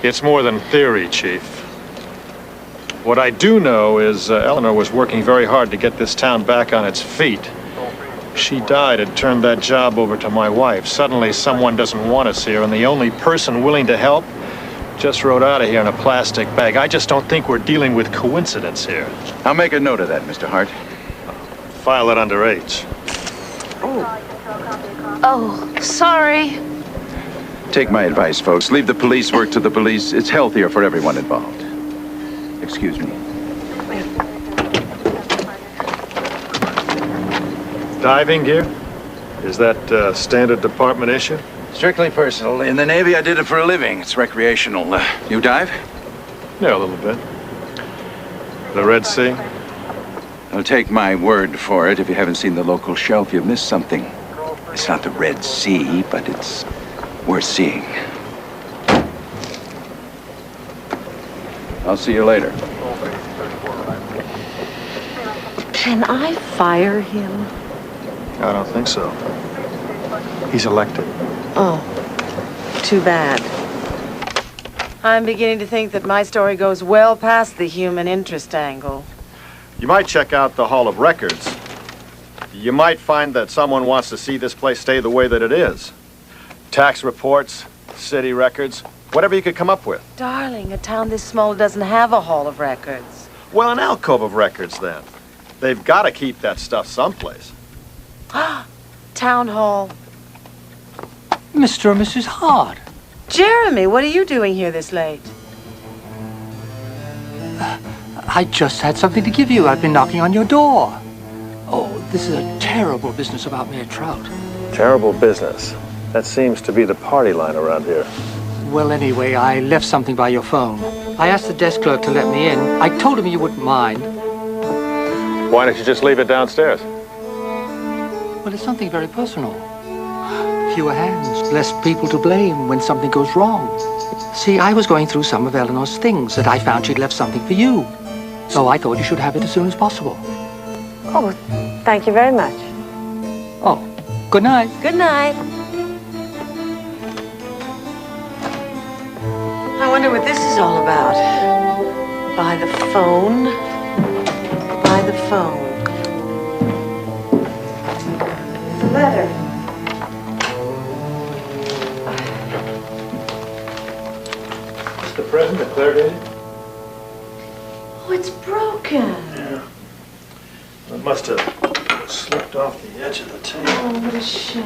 It's more than theory, Chief. What I do know is Eleanor was working very hard to get this town back on its feet. She died and turned that job over to my wife. Suddenly, someone doesn't want us here, and the only person willing to help just rode out of here in a plastic bag. I just don't think we're dealing with coincidence here. I'll make a note of that, Mr. Hart. File it under H. Oh, sorry. Take my advice, folks. Leave the police work to the police. It's healthier for everyone involved. Excuse me. Diving gear? Is that standard department issue? Strictly personal. In the Navy, I did it for a living. It's recreational. You dive? Yeah, a little bit. The Red Sea? I'll take my word for it. If you haven't seen the local shelf, you've missed something. It's not the Red Sea, but it's worth seeing. I'll see you later. Can I fire him? I don't think so. He's elected. Oh, too bad. I'm beginning to think that my story goes well past the human interest angle. You might check out the Hall of Records. You might find that someone wants to see this place stay the way that it is. Tax reports, city records, whatever you could come up with. Darling, a town this small doesn't have a Hall of Records. Well, an alcove of records, then. They've got to keep that stuff someplace. Town hall. Mr. and Mrs. Hart. Jeremy, what are you doing here this late? I just had something to give you. I've been knocking on your door. Oh, this is a terrible business about Mayor Trout. Terrible business. That seems to be the party line around here. Well, anyway, I left something by your phone. I asked the desk clerk to let me in. I told him you wouldn't mind. Why don't you just leave it downstairs? Well, it's something very personal. Fewer hands, less people to blame when something goes wrong. See, I was going through some of Eleanor's things that I found she'd left something for you. So I thought you should have it as soon as possible. Oh, thank you very much. Oh, good night. Good night. I wonder what this is all about. By the phone. By the phone. The letter. Mr. present that Claire gave you? Oh, it's broken. Yeah. It must have slipped off the edge of the table. Oh, what a shame.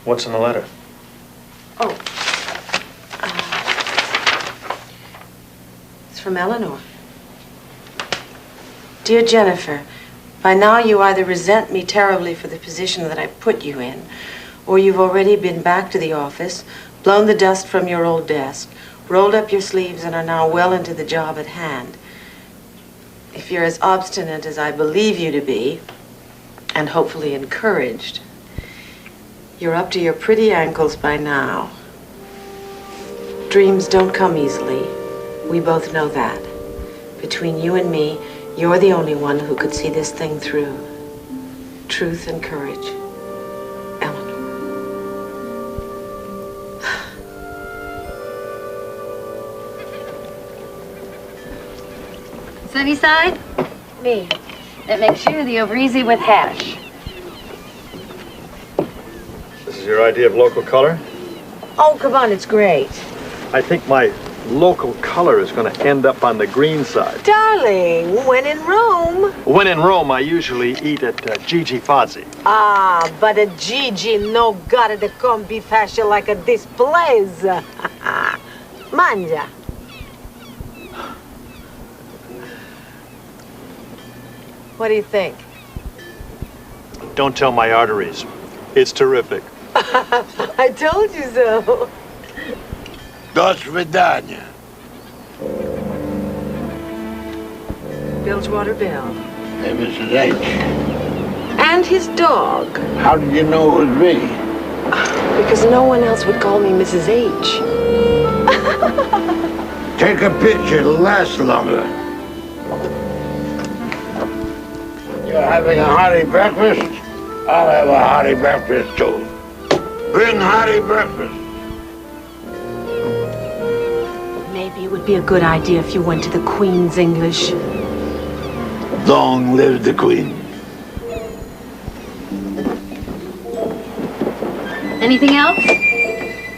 What's in the letter? Oh. It's from Eleanor. Dear Jennifer, by now you either resent me terribly for the position that I put you in, or you've already been back to the office, blown the dust from your old desk, rolled up your sleeves, and are now well into the job at hand. If you're as obstinate as I believe you to be, and hopefully encouraged, you're up to your pretty ankles by now. Dreams don't come easily. We both know that. Between you and me, you're the only one who could see this thing through. Truth and courage. Eleanor. Sunny side? Me. That makes you the over easy with hash. This is your idea of local color? Oh, come on, it's great. I think my local color is going to end up on the green side. Darling, when in Rome. When in Rome, I usually eat at Gigi Fazzi. Ah, but a Gigi no gotta de combi fascia like a displays. Mangia. What do you think? Don't tell my arteries. It's terrific. I told you so. До свидания. Bilgewater Bill. Hey, Mrs. H. And his dog. How did you know it was me? Because no one else would call me Mrs. H. Take a picture, it'll last longer. You're having a hearty breakfast? I'll have a hearty breakfast too. Bring hearty breakfast. Maybe it would be a good idea if you went to the Queen's English. Long live the Queen. Anything else?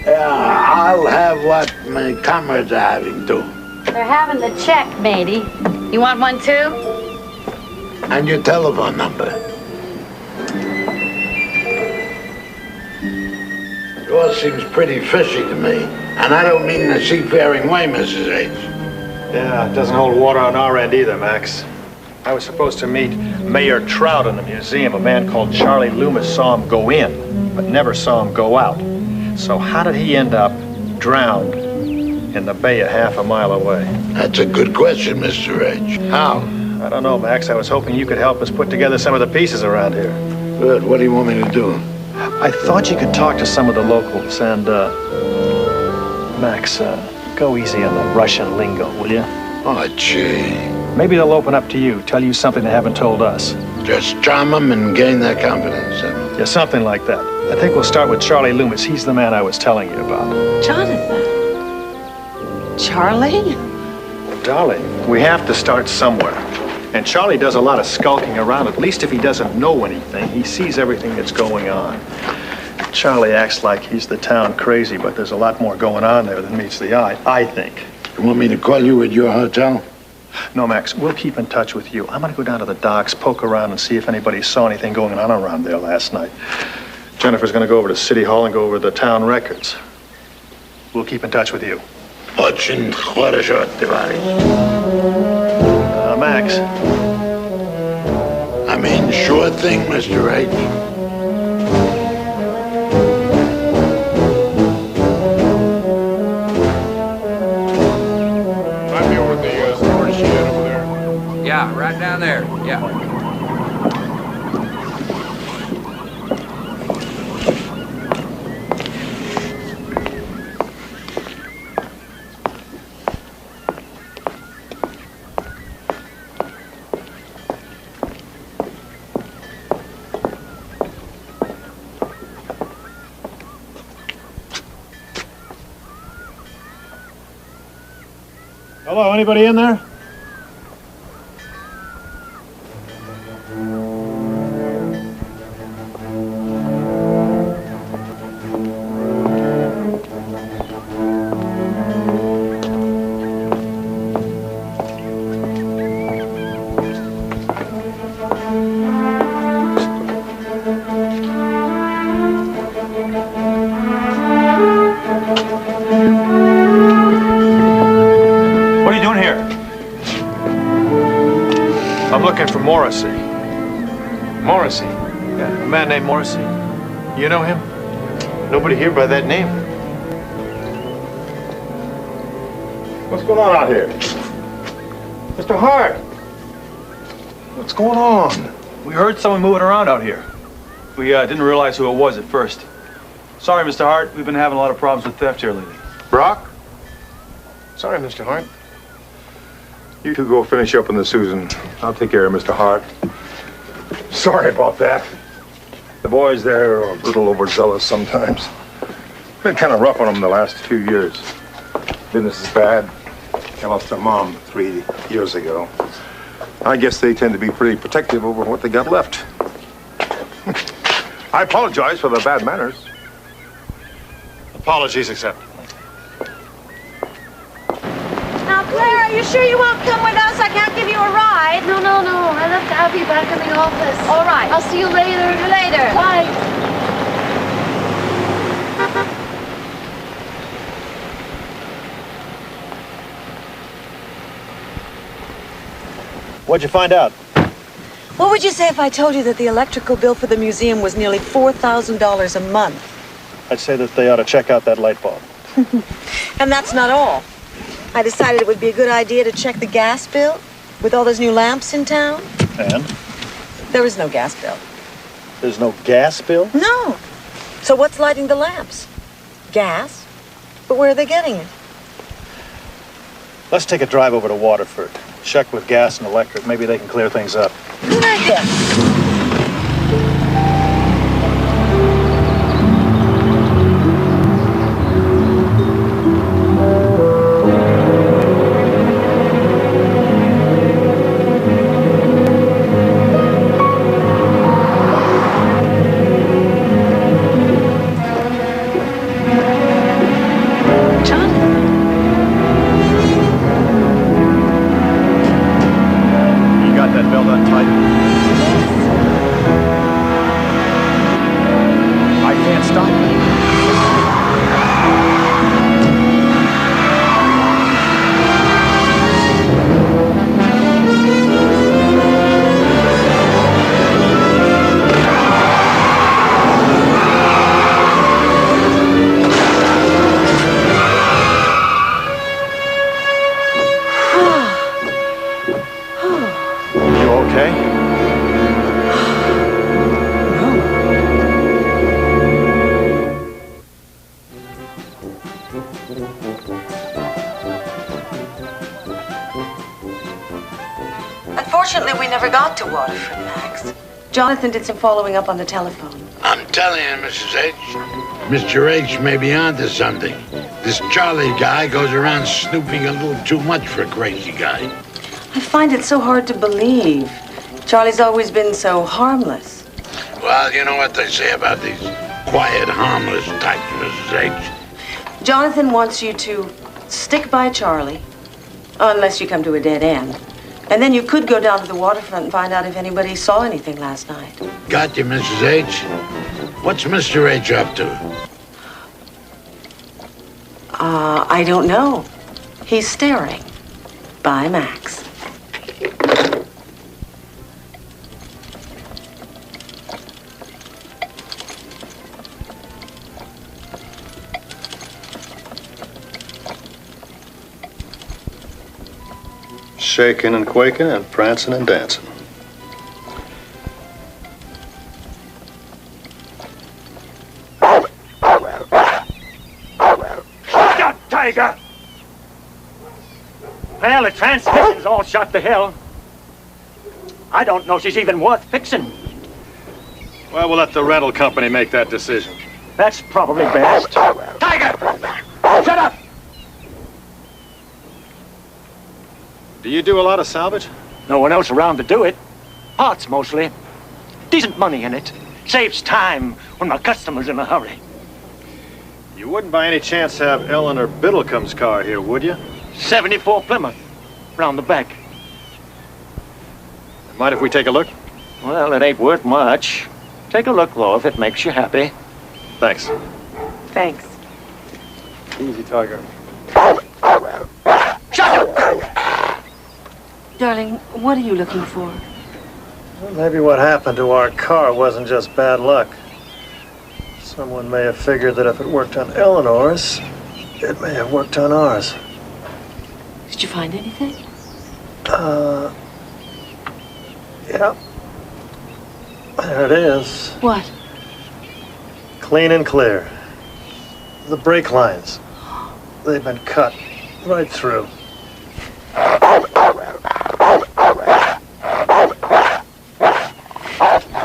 Yeah, I'll have what my comrades are having too. They're having the check, matey. You want one too? And your telephone number. Yours seems pretty fishy to me. And I don't mean in a seafaring way, Mrs. H. Yeah, it doesn't hold water on our end either, Max. I was supposed to meet Mayor Trout in the museum. A man called Charlie Loomis saw him go in, but never saw him go out. So how did he end up drowned in the bay a half a mile away? That's a good question, Mr. H. How? I don't know, Max. I was hoping you could help us put together some of the pieces around here. Good. What do you want me to do? I thought you could talk to some of the locals and, Max, go easy on the Russian lingo, will you? Oh, gee. Maybe they'll open up to you, tell you something they haven't told us. Just charm them and gain their confidence. Yeah, something like that. I think we'll start with Charlie Loomis. He's the man I was telling you about. Jonathan. Charlie? Darling, we have to start somewhere. And Charlie does a lot of skulking around. At least if he doesn't know anything, he sees everything that's going on. Charlie acts like he's the town crazy, but there's a lot more going on there than meets the eye, I think. You want me to call you at your hotel? No, Max, we'll keep in touch with you. I'm going to go down to the docks, poke around, and see if anybody saw anything going on around there last night. Jennifer's going to go over to City Hall and go over the town records. We'll keep in touch with you. Очень хорошо, товарищ. Max. I mean, sure thing, Mr. H. Might be over the storage shed over there. Yeah, right down there. Yeah. Hello, anybody in there? I'm looking for Morrissey. Morrissey? Yeah, a man named Morrissey. You know him? Nobody here by that name. What's going on out here? Mr. Hart! What's going on? We heard someone moving around out here. We didn't realize who it was at first. Sorry, Mr. Hart. We've been having a lot of problems with theft here lately. Brock? Sorry, Mr. Hart. You two go finish up on the Susan. I'll take care of Mr. Hart. Sorry about that. The boys there are a little overzealous sometimes. Been kind of rough on them the last few years. Business is bad. I lost their mom 3 years ago. I guess they tend to be pretty protective over what they got left. I apologize for the bad manners. Apologies accepted. Now, Claire, are you sure you won't come with us? I can't give you a ride. No. I left Abby back in the office. All right. I'll see you later. See you later. Bye. What'd you find out? What would you say if I told you that the electrical bill for the museum was nearly $4,000 a month? I'd say that they ought to check out that light bulb. And that's not all. I decided it would be a good idea to check the gas bill with all those new lamps in town. And? There is no gas bill. There's no gas bill? No. So what's lighting the lamps? Gas? But where are they getting it? Let's take a drive over to Waterford. Check with gas and electric. Maybe they can clear things up. Good idea. Unfortunately, we never got to Waterford, Max. Jonathan did some following up on the telephone. I'm telling you, Mrs. H. Mr. H may be onto something. This Charlie guy goes around snooping a little too much for a crazy guy. I find it so hard to believe. Charlie's always been so harmless. Well, you know what they say about these quiet, harmless types, Mrs. H. Jonathan wants you to stick by Charlie, unless you come to a dead end. And then you could go down to the waterfront and find out if anybody saw anything last night. Got you, Mrs. H. What's Mr. H up to? I don't know. He's staring. Bye, Max. Shaking and quaking and prancing and dancing. Tiger! Well, the transmission's all shot to hell. I don't know she's even worth fixing. Well, we'll let the rental company make that decision. That's probably best. Tiger! Shut up! Do you do a lot of salvage? No one else around to do it. Parts, mostly. Decent money in it. Saves time when my customer's in a hurry. You wouldn't by any chance have Eleanor Biddlecombe's car here, would you? 74 Plymouth. Round the back. Mind if we take a look? Well, it ain't worth much. Take a look, though, if it makes you happy. Thanks. Thanks. Easy, Tiger. Shut up! Darling, what are you looking for? Well, maybe what happened to our car wasn't just bad luck. Someone may have figured that if it worked on Eleanor's, it may have worked on ours. Did you find anything? Yeah. There it is. What? Clean and clear. The brake lines. They've been cut right through.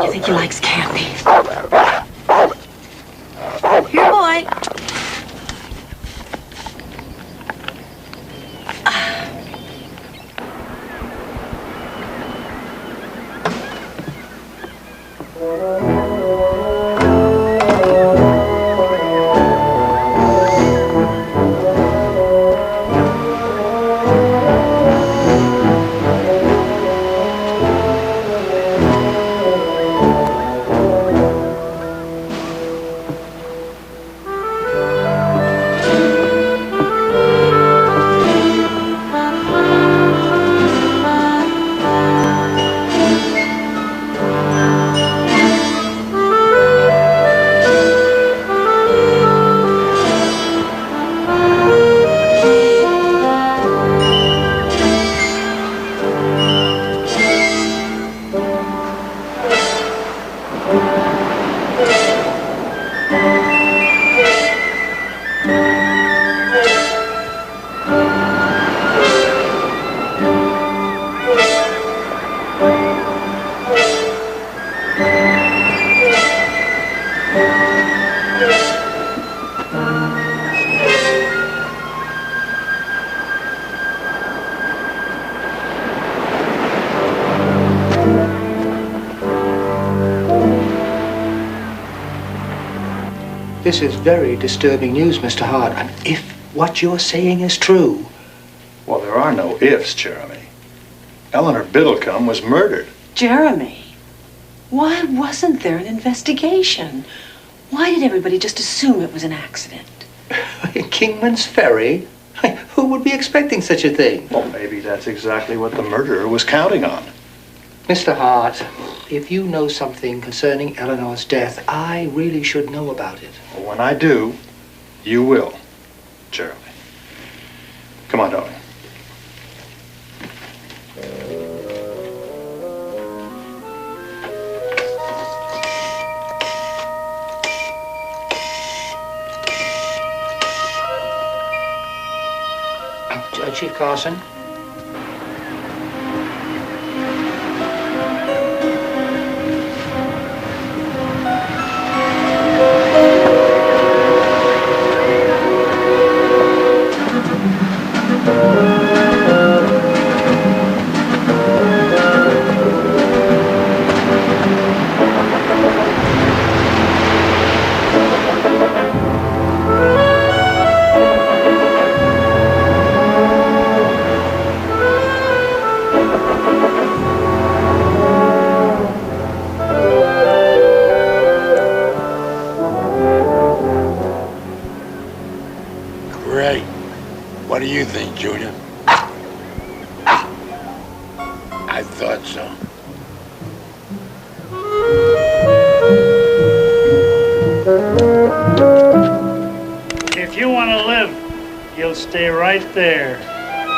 You think he likes candy? Here, boy. This is very disturbing news, Mr. Hart. And if what you're saying is true... Well, there are no ifs, Jeremy. Eleanor Biddlecombe was murdered. Jeremy, why wasn't there an investigation? Why did everybody just assume it was an accident? Kingman's Ferry? Who would be expecting such a thing? Well, maybe that's exactly what the murderer was counting on. Mr. Hart, if you know something concerning Eleanor's death, I really should know about it. Well, when I do, you will, Jeremy. Come on, darling. Chief Carson? Great. What do you think, Junior? I thought so. If you want to live, you'll stay right there.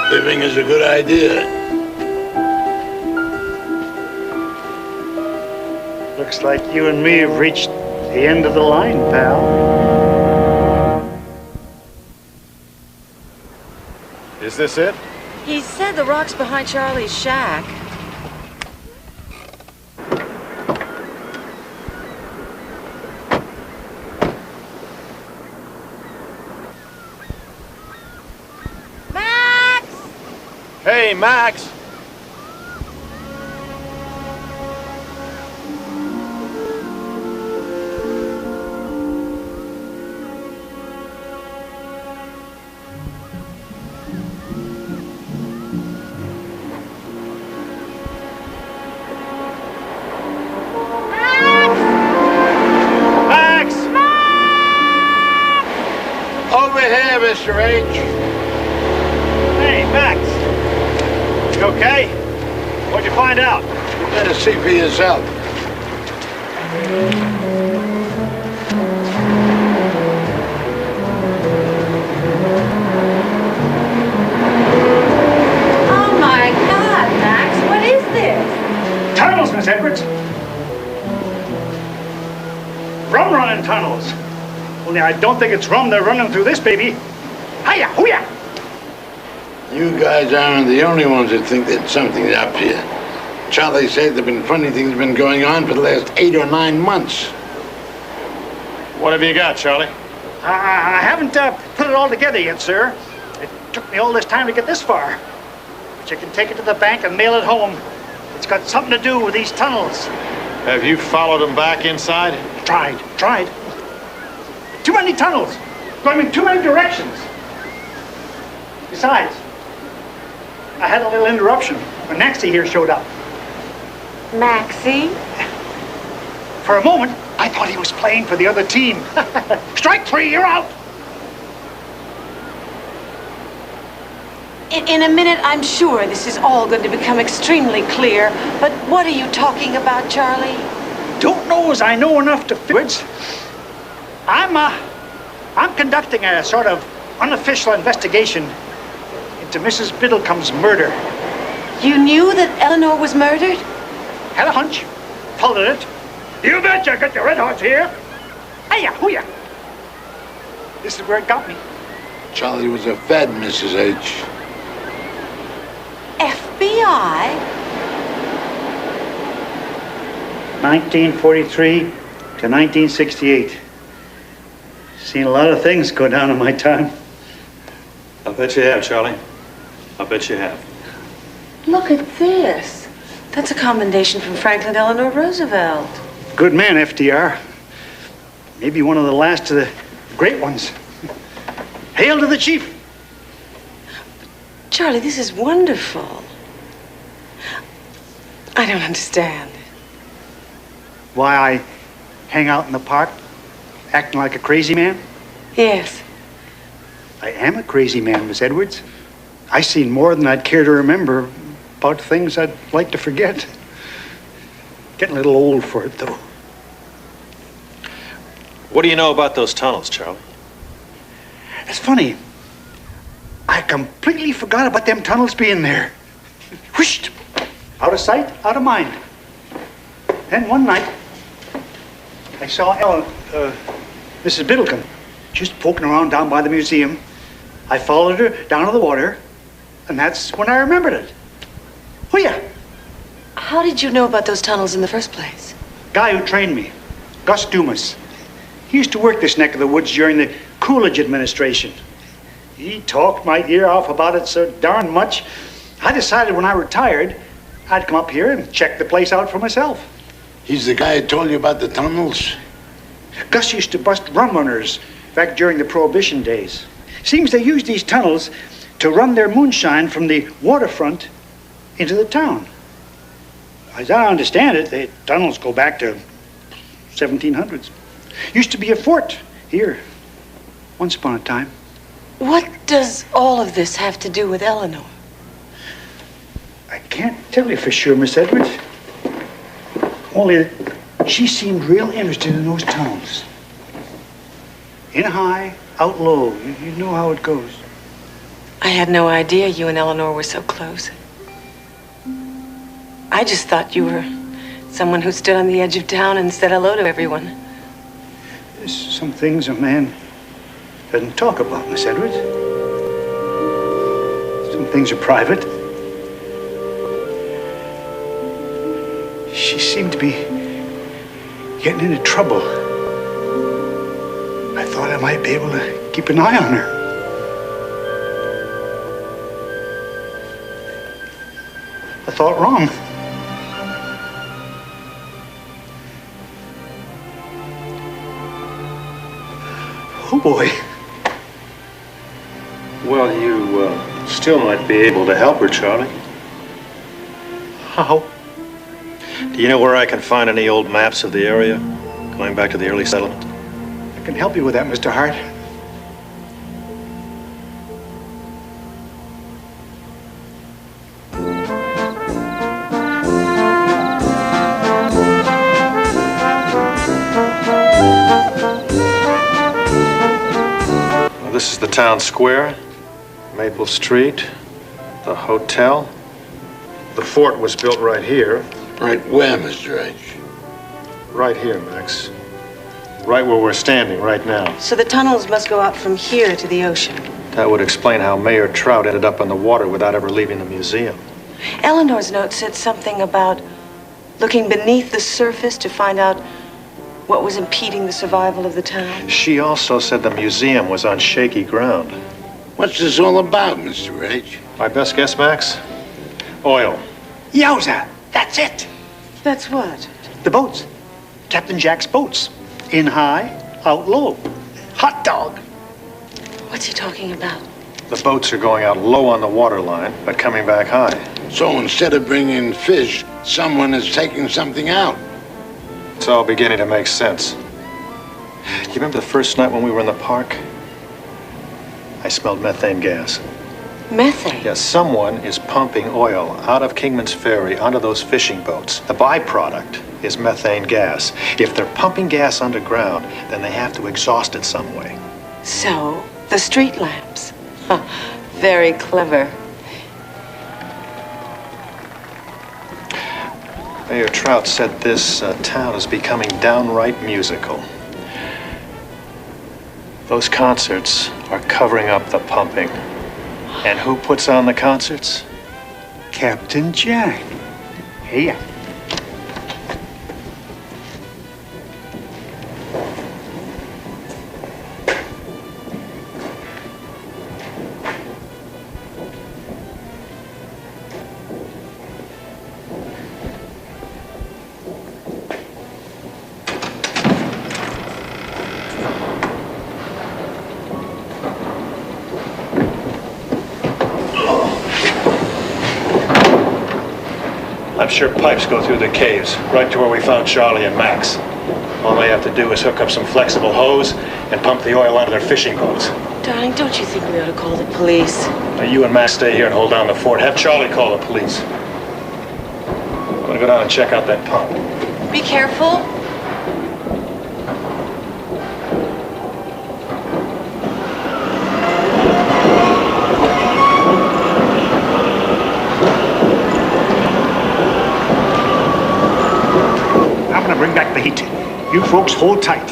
Living is a good idea. Looks like you and me have reached the end of the line, pal. Is this it? He said the rock's behind Charlie's shack. Max! Hey, Max! Over here, Mr. H. Hey, Max. You okay? What'd you find out? You better see for yourself. Oh my God, Max, what is this? Tunnels, Miss Edwards. Rum running tunnels. Only I don't think it's rum they're running through this baby. Hiya, hooya! You guys aren't the only ones that think that something's up here. Charlie said there've been funny things been going on for the last 8 or 9 months. What have you got, Charlie? I haven't put it all together yet, sir. It took me all this time to get this far. But you can take it to the bank and mail it home. It's got something to do with these tunnels. Have you followed them back inside? Tried. Too many tunnels. Going in too many directions. Besides, I had a little interruption when Maxie here showed up. Maxie? For a moment, I thought he was playing for the other team. Strike 3, you're out. In a minute, I'm sure this is all going to become extremely clear. But what are you talking about, Charlie? Don't know as I know enough to fix. I'm conducting a sort of unofficial investigation into Mrs. Biddlecombe's murder. You knew that Eleanor was murdered? Had a hunch. Followed it. You betcha, got the red horse here. Hiya, hooya. This is where it got me. Charlie was a Fed, Mrs. H. FBI? 1943 to 1968. Seen a lot of things go down in my time. I'll bet you have, Charlie. I'll bet you have. Look at this. That's a commendation from Franklin Delano Roosevelt. Good man, FDR. Maybe one of the last of the great ones. Hail to the chief. Charlie, this is wonderful. I don't understand. Why I hang out in the park acting like a crazy man? Yes. I am a crazy man, Miss Edwards. I seen more than I'd care to remember about things I'd like to forget. Getting a little old for it, though. What do you know about those tunnels, Charlie? It's funny. I completely forgot about them tunnels being there. Whooshed! Out of sight, out of mind. Then one night, I saw Mrs. Biddlecombe, just poking around down by the museum. I followed her down to the water, and that's when I remembered it. Oh, yeah. How did you know about those tunnels in the first place? Guy who trained me, Gus Dumas. He used to work this neck of the woods during the Coolidge administration. He talked my ear off about it so darn much, I decided when I retired, I'd come up here and check the place out for myself. He's the guy who told you about the tunnels? Gus used to bust rum runners back during the Prohibition days. Seems they used these tunnels to run their moonshine from the waterfront into the town. As I understand it, the tunnels go back to 1700s. Used to be a fort here, once upon a time. What does all of this have to do with Eleanor? I can't tell you for sure, Miss Edwards. Only that she seemed real interested in those tunnels. In high, out low. You know how it goes. I had no idea you and Eleanor were so close. I just thought you were someone who stood on the edge of town and said hello to everyone. There's some things a man doesn't talk about, Miss Edwards. Some things are private. She seemed to be getting into trouble. I thought I might be able to keep an eye on her. I thought wrong. Oh, boy. Well, you still might be able to help her, Charlie. How? Do you know where I can find any old maps of the area, going back to the early settlement? I can help you with that, Mr. Hart. this is the town square, Maple Street, the hotel. The fort was built right here. Right where, Mr. H? Right here, Max. Right where we're standing right now. So the tunnels must go out from here to the ocean. That would explain how Mayor Trout ended up in the water without ever leaving the museum. Eleanor's note said something about looking beneath the surface to find out what was impeding the survival of the town. She also said the museum was on shaky ground. What's this all about, Mr. H? My best guess, Max? Oil. Yowza! That's it! That's what? The boats. Captain Jack's boats. In high, out low. Hot dog. What's he talking about? The boats are going out low on the waterline, but coming back high. So instead of bringing fish, someone is taking something out. It's all beginning to make sense. You remember the first night when we were in the park? I smelled methane gas. Methane? Yes, someone is pumping oil out of Kingman's Ferry onto those fishing boats. The byproduct is methane gas. If they're pumping gas underground, then they have to exhaust it some way. So, the street lamps. Huh, very clever. Mayor Trout said this town is becoming downright musical. Those concerts are covering up the pumping. And who puts on the concerts? Captain Jack. Hey. I'm sure pipes go through the caves, right to where we found Charlie and Max. All they have to do is hook up some flexible hose and pump the oil out of their fishing boats. Darling, don't you think we ought to call the police? Now you and Max stay here and hold down the fort. Have Charlie call the police. I'm gonna go down and check out that pump. Be careful. Bring back the heat. You folks hold tight.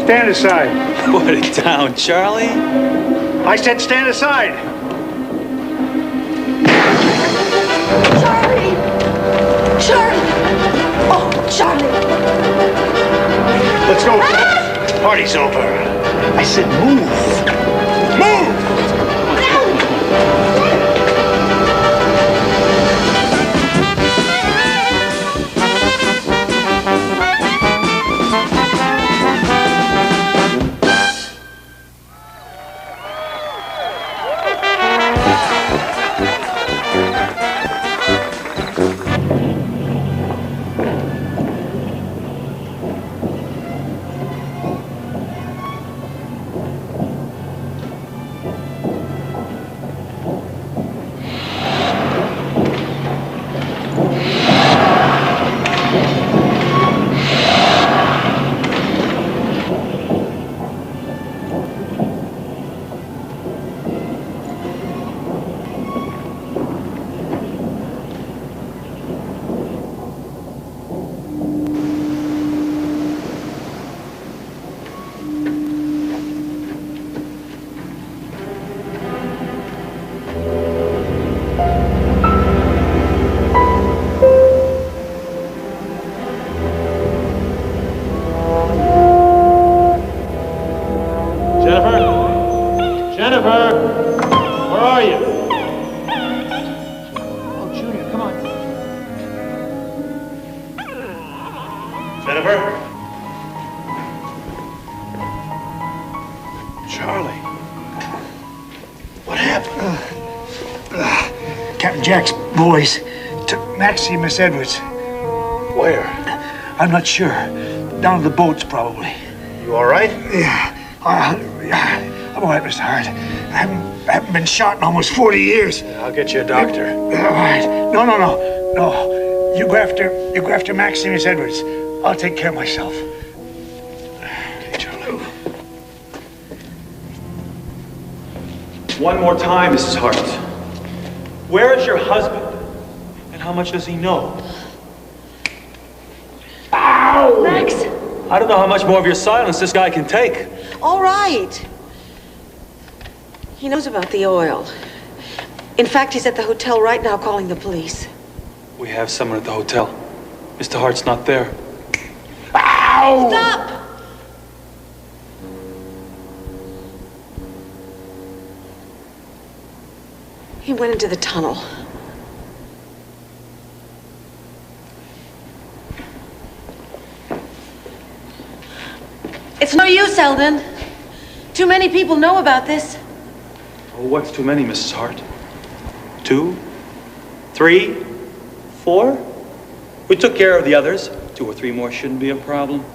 Stand aside. Put it down, Charlie. I said stand aside. Charlie! Charlie! Oh, Charlie! Let's go. Party's over. I said move. Move! Captain Jack's boys took Maxie and Miss Edwards. Where? I'm not sure. Down to the boats, probably. You all right? Yeah. I'm all right, Mr. Hart. I haven't been shot in almost 40 years. I'll get you a doctor. All right. No. You go after Maximus Edwards. I'll take care of myself. Okay, Charlie. One more time, Mrs. Hart. Where is your husband? And how much does he know? Ow! Max! I don't know how much more of your silence this guy can take. All right. He knows about the oil. In fact, he's at the hotel right now calling the police. We have someone at the hotel. Mr. Hart's not there. Ow! Stop! He went into the tunnel. It's no use, Eldon. Too many people know about this. Oh, what's too many, Mrs. Hart? 2, 3, 4? We took care of the others. 2 or 3 more shouldn't be a problem.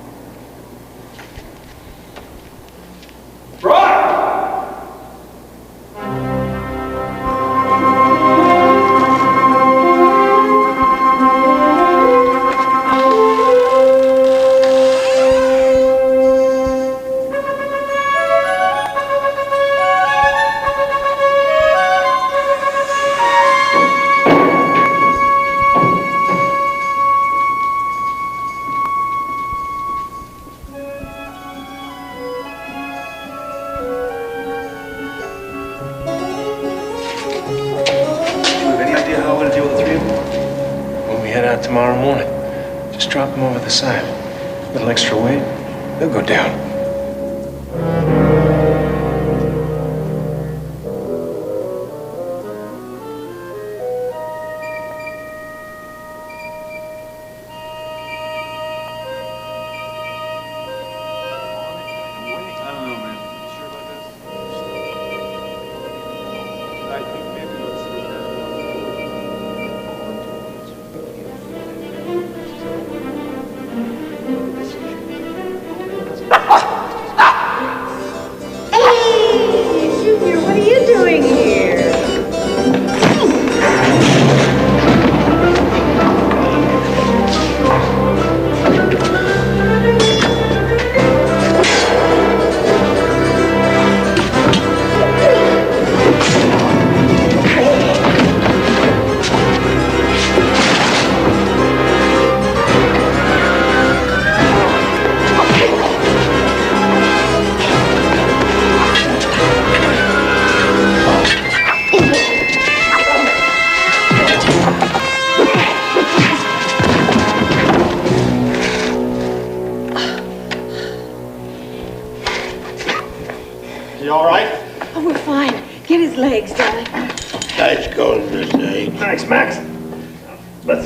Tomorrow morning. Just drop them over the side. A little extra weight, they'll go down.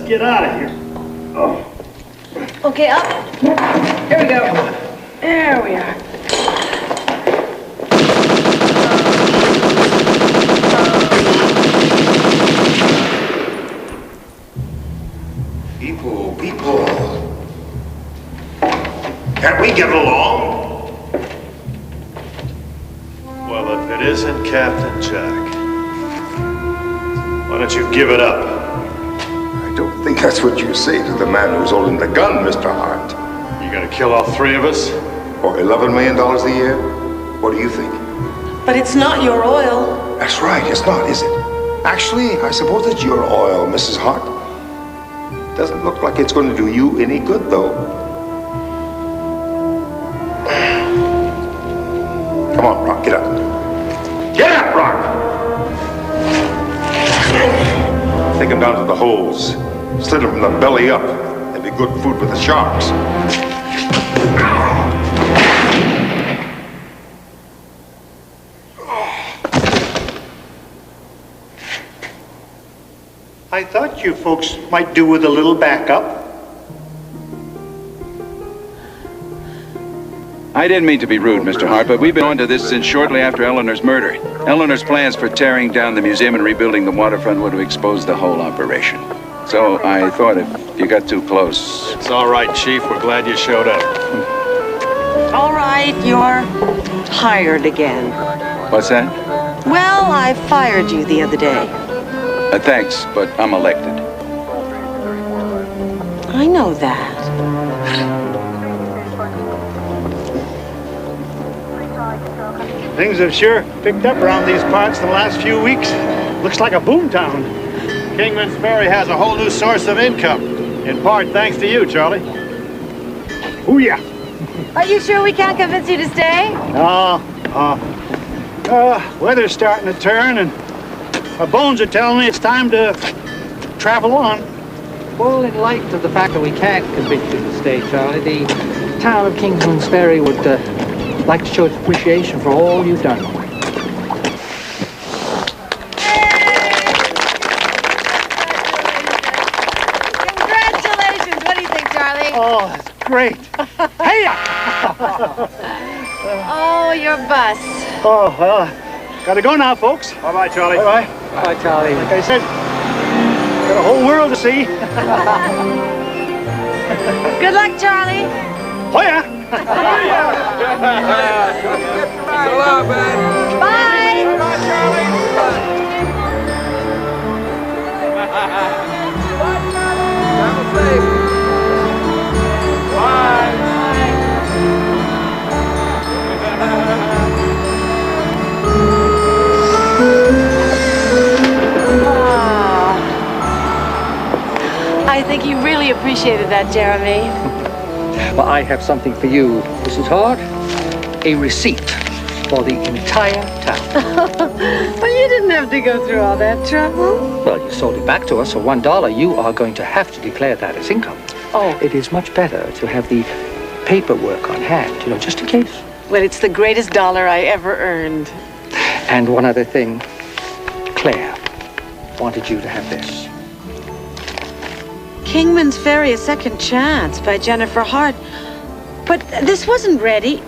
Get out of here. Oh. Okay, up. Here we go. Come on. There we are. People. Can't we get along? Well, if it isn't Captain Jack, why don't you give it up? I don't think that's what you say to the man who's holding the gun, Mr. Hart. You gonna kill all 3 of us? For $11 million a year? What do you think? But it's not your oil. That's right, it's not, is it? Actually, I suppose it's your oil, Mrs. Hart. Doesn't look like it's going to do you any good, though. Come on, Rock, get up. Get up, Rock! Take him down to the holes. Slit him from the belly up. That'd be good food for the sharks. I thought you folks might do with a little backup. I didn't mean to be rude, Mr. Hart, but we've been on to this since shortly after Eleanor's murder. Eleanor's plans for tearing down the museum and rebuilding the waterfront would have exposed the whole operation. So I thought if you got too close... It's all right, Chief. We're glad you showed up. All right, you're hired again. What's that? Well, I fired you the other day. Thanks, but I'm elected. I know that. Things have sure picked up around these parts the last few weeks. Looks like a boom town. Kingman's Ferry has a whole new source of income. In part thanks to you, Charlie. Ooh, yeah. Are you sure we can't convince you to stay? Weather's starting to turn, and my bones are telling me it's time to travel on. Well, in light of the fact that we can't convince you to stay, Charlie, the town of Kingsman's Ferry would like to show its appreciation for all you've done. Congratulations. What do you think, Charlie? Oh, that's great. Hey! Oh, your bus. Oh, well, gotta go now, folks. Bye-bye, Charlie. Bye-bye. Bye, Charlie. Like I said, got a whole world to see. Good luck, Charlie. Oh, yeah. Bye. I think you really appreciated that, Jeremy. Well, I have something for you, Mrs. Hart. A receipt for the entire town. Well, you didn't have to go through all that trouble. Well, you sold it back to us for $1. You are going to have to declare that as income. Oh. It is much better to have the paperwork on hand, you know, just in case. Well, it's the greatest dollar I ever earned. And one other thing. Claire wanted you to have this. Kingman's Ferry, A Second Chance by Jennifer Hart. But this wasn't ready.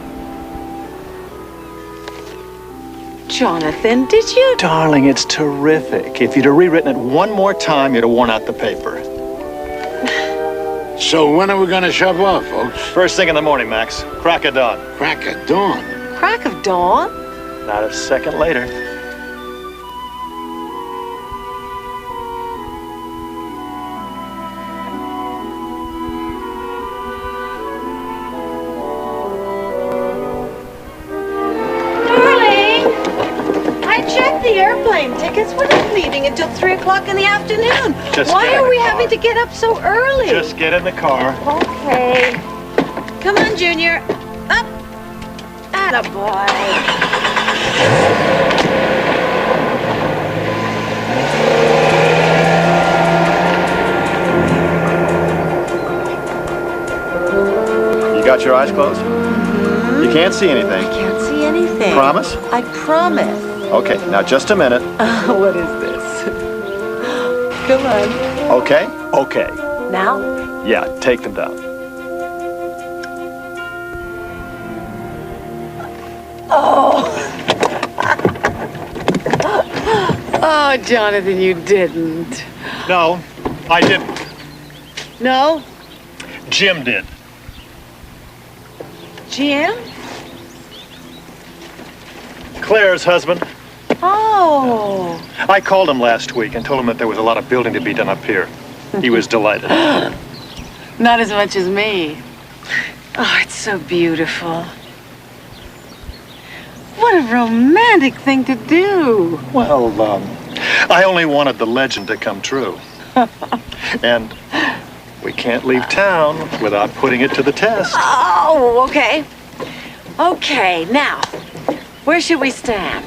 Jonathan, did you? Darling, it's terrific. If you'd have rewritten it one more time, you'd have worn out the paper. So when are we going to shove off, folks? First thing in the morning, Max. Crack of dawn. Crack of dawn? Crack of dawn? Not a second later. The airplane tickets, we're not leaving until 3 o'clock in the afternoon. Why are we having to get up so early? Just get in the car. Okay. Come on, Junior. Up. Attaboy. You got your eyes closed? Mm-hmm. You can't see anything. I can't see anything. Promise? I promise. Okay, now just a minute. What is this? Come on. Okay? Okay. Now? Yeah, take them down. Oh. Oh, Jonathan, you didn't. No, I didn't. No? Jim did. Jim? Claire's husband. Oh. I called him last week and told him that there was a lot of building to be done up here. He was delighted. Not as much as me. Oh, it's so beautiful. What a romantic thing to do. Well, I only wanted the legend to come true. And we can't leave town without putting it to the test. Oh, okay. Okay, now, where should we stand?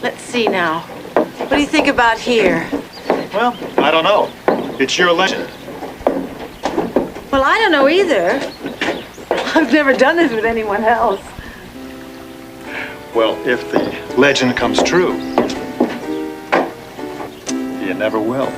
Let's see now. What do you think about here? Well, I don't know. It's your legend. Well, I don't know either. I've never done this with anyone else. Well, if the legend comes true, you never will.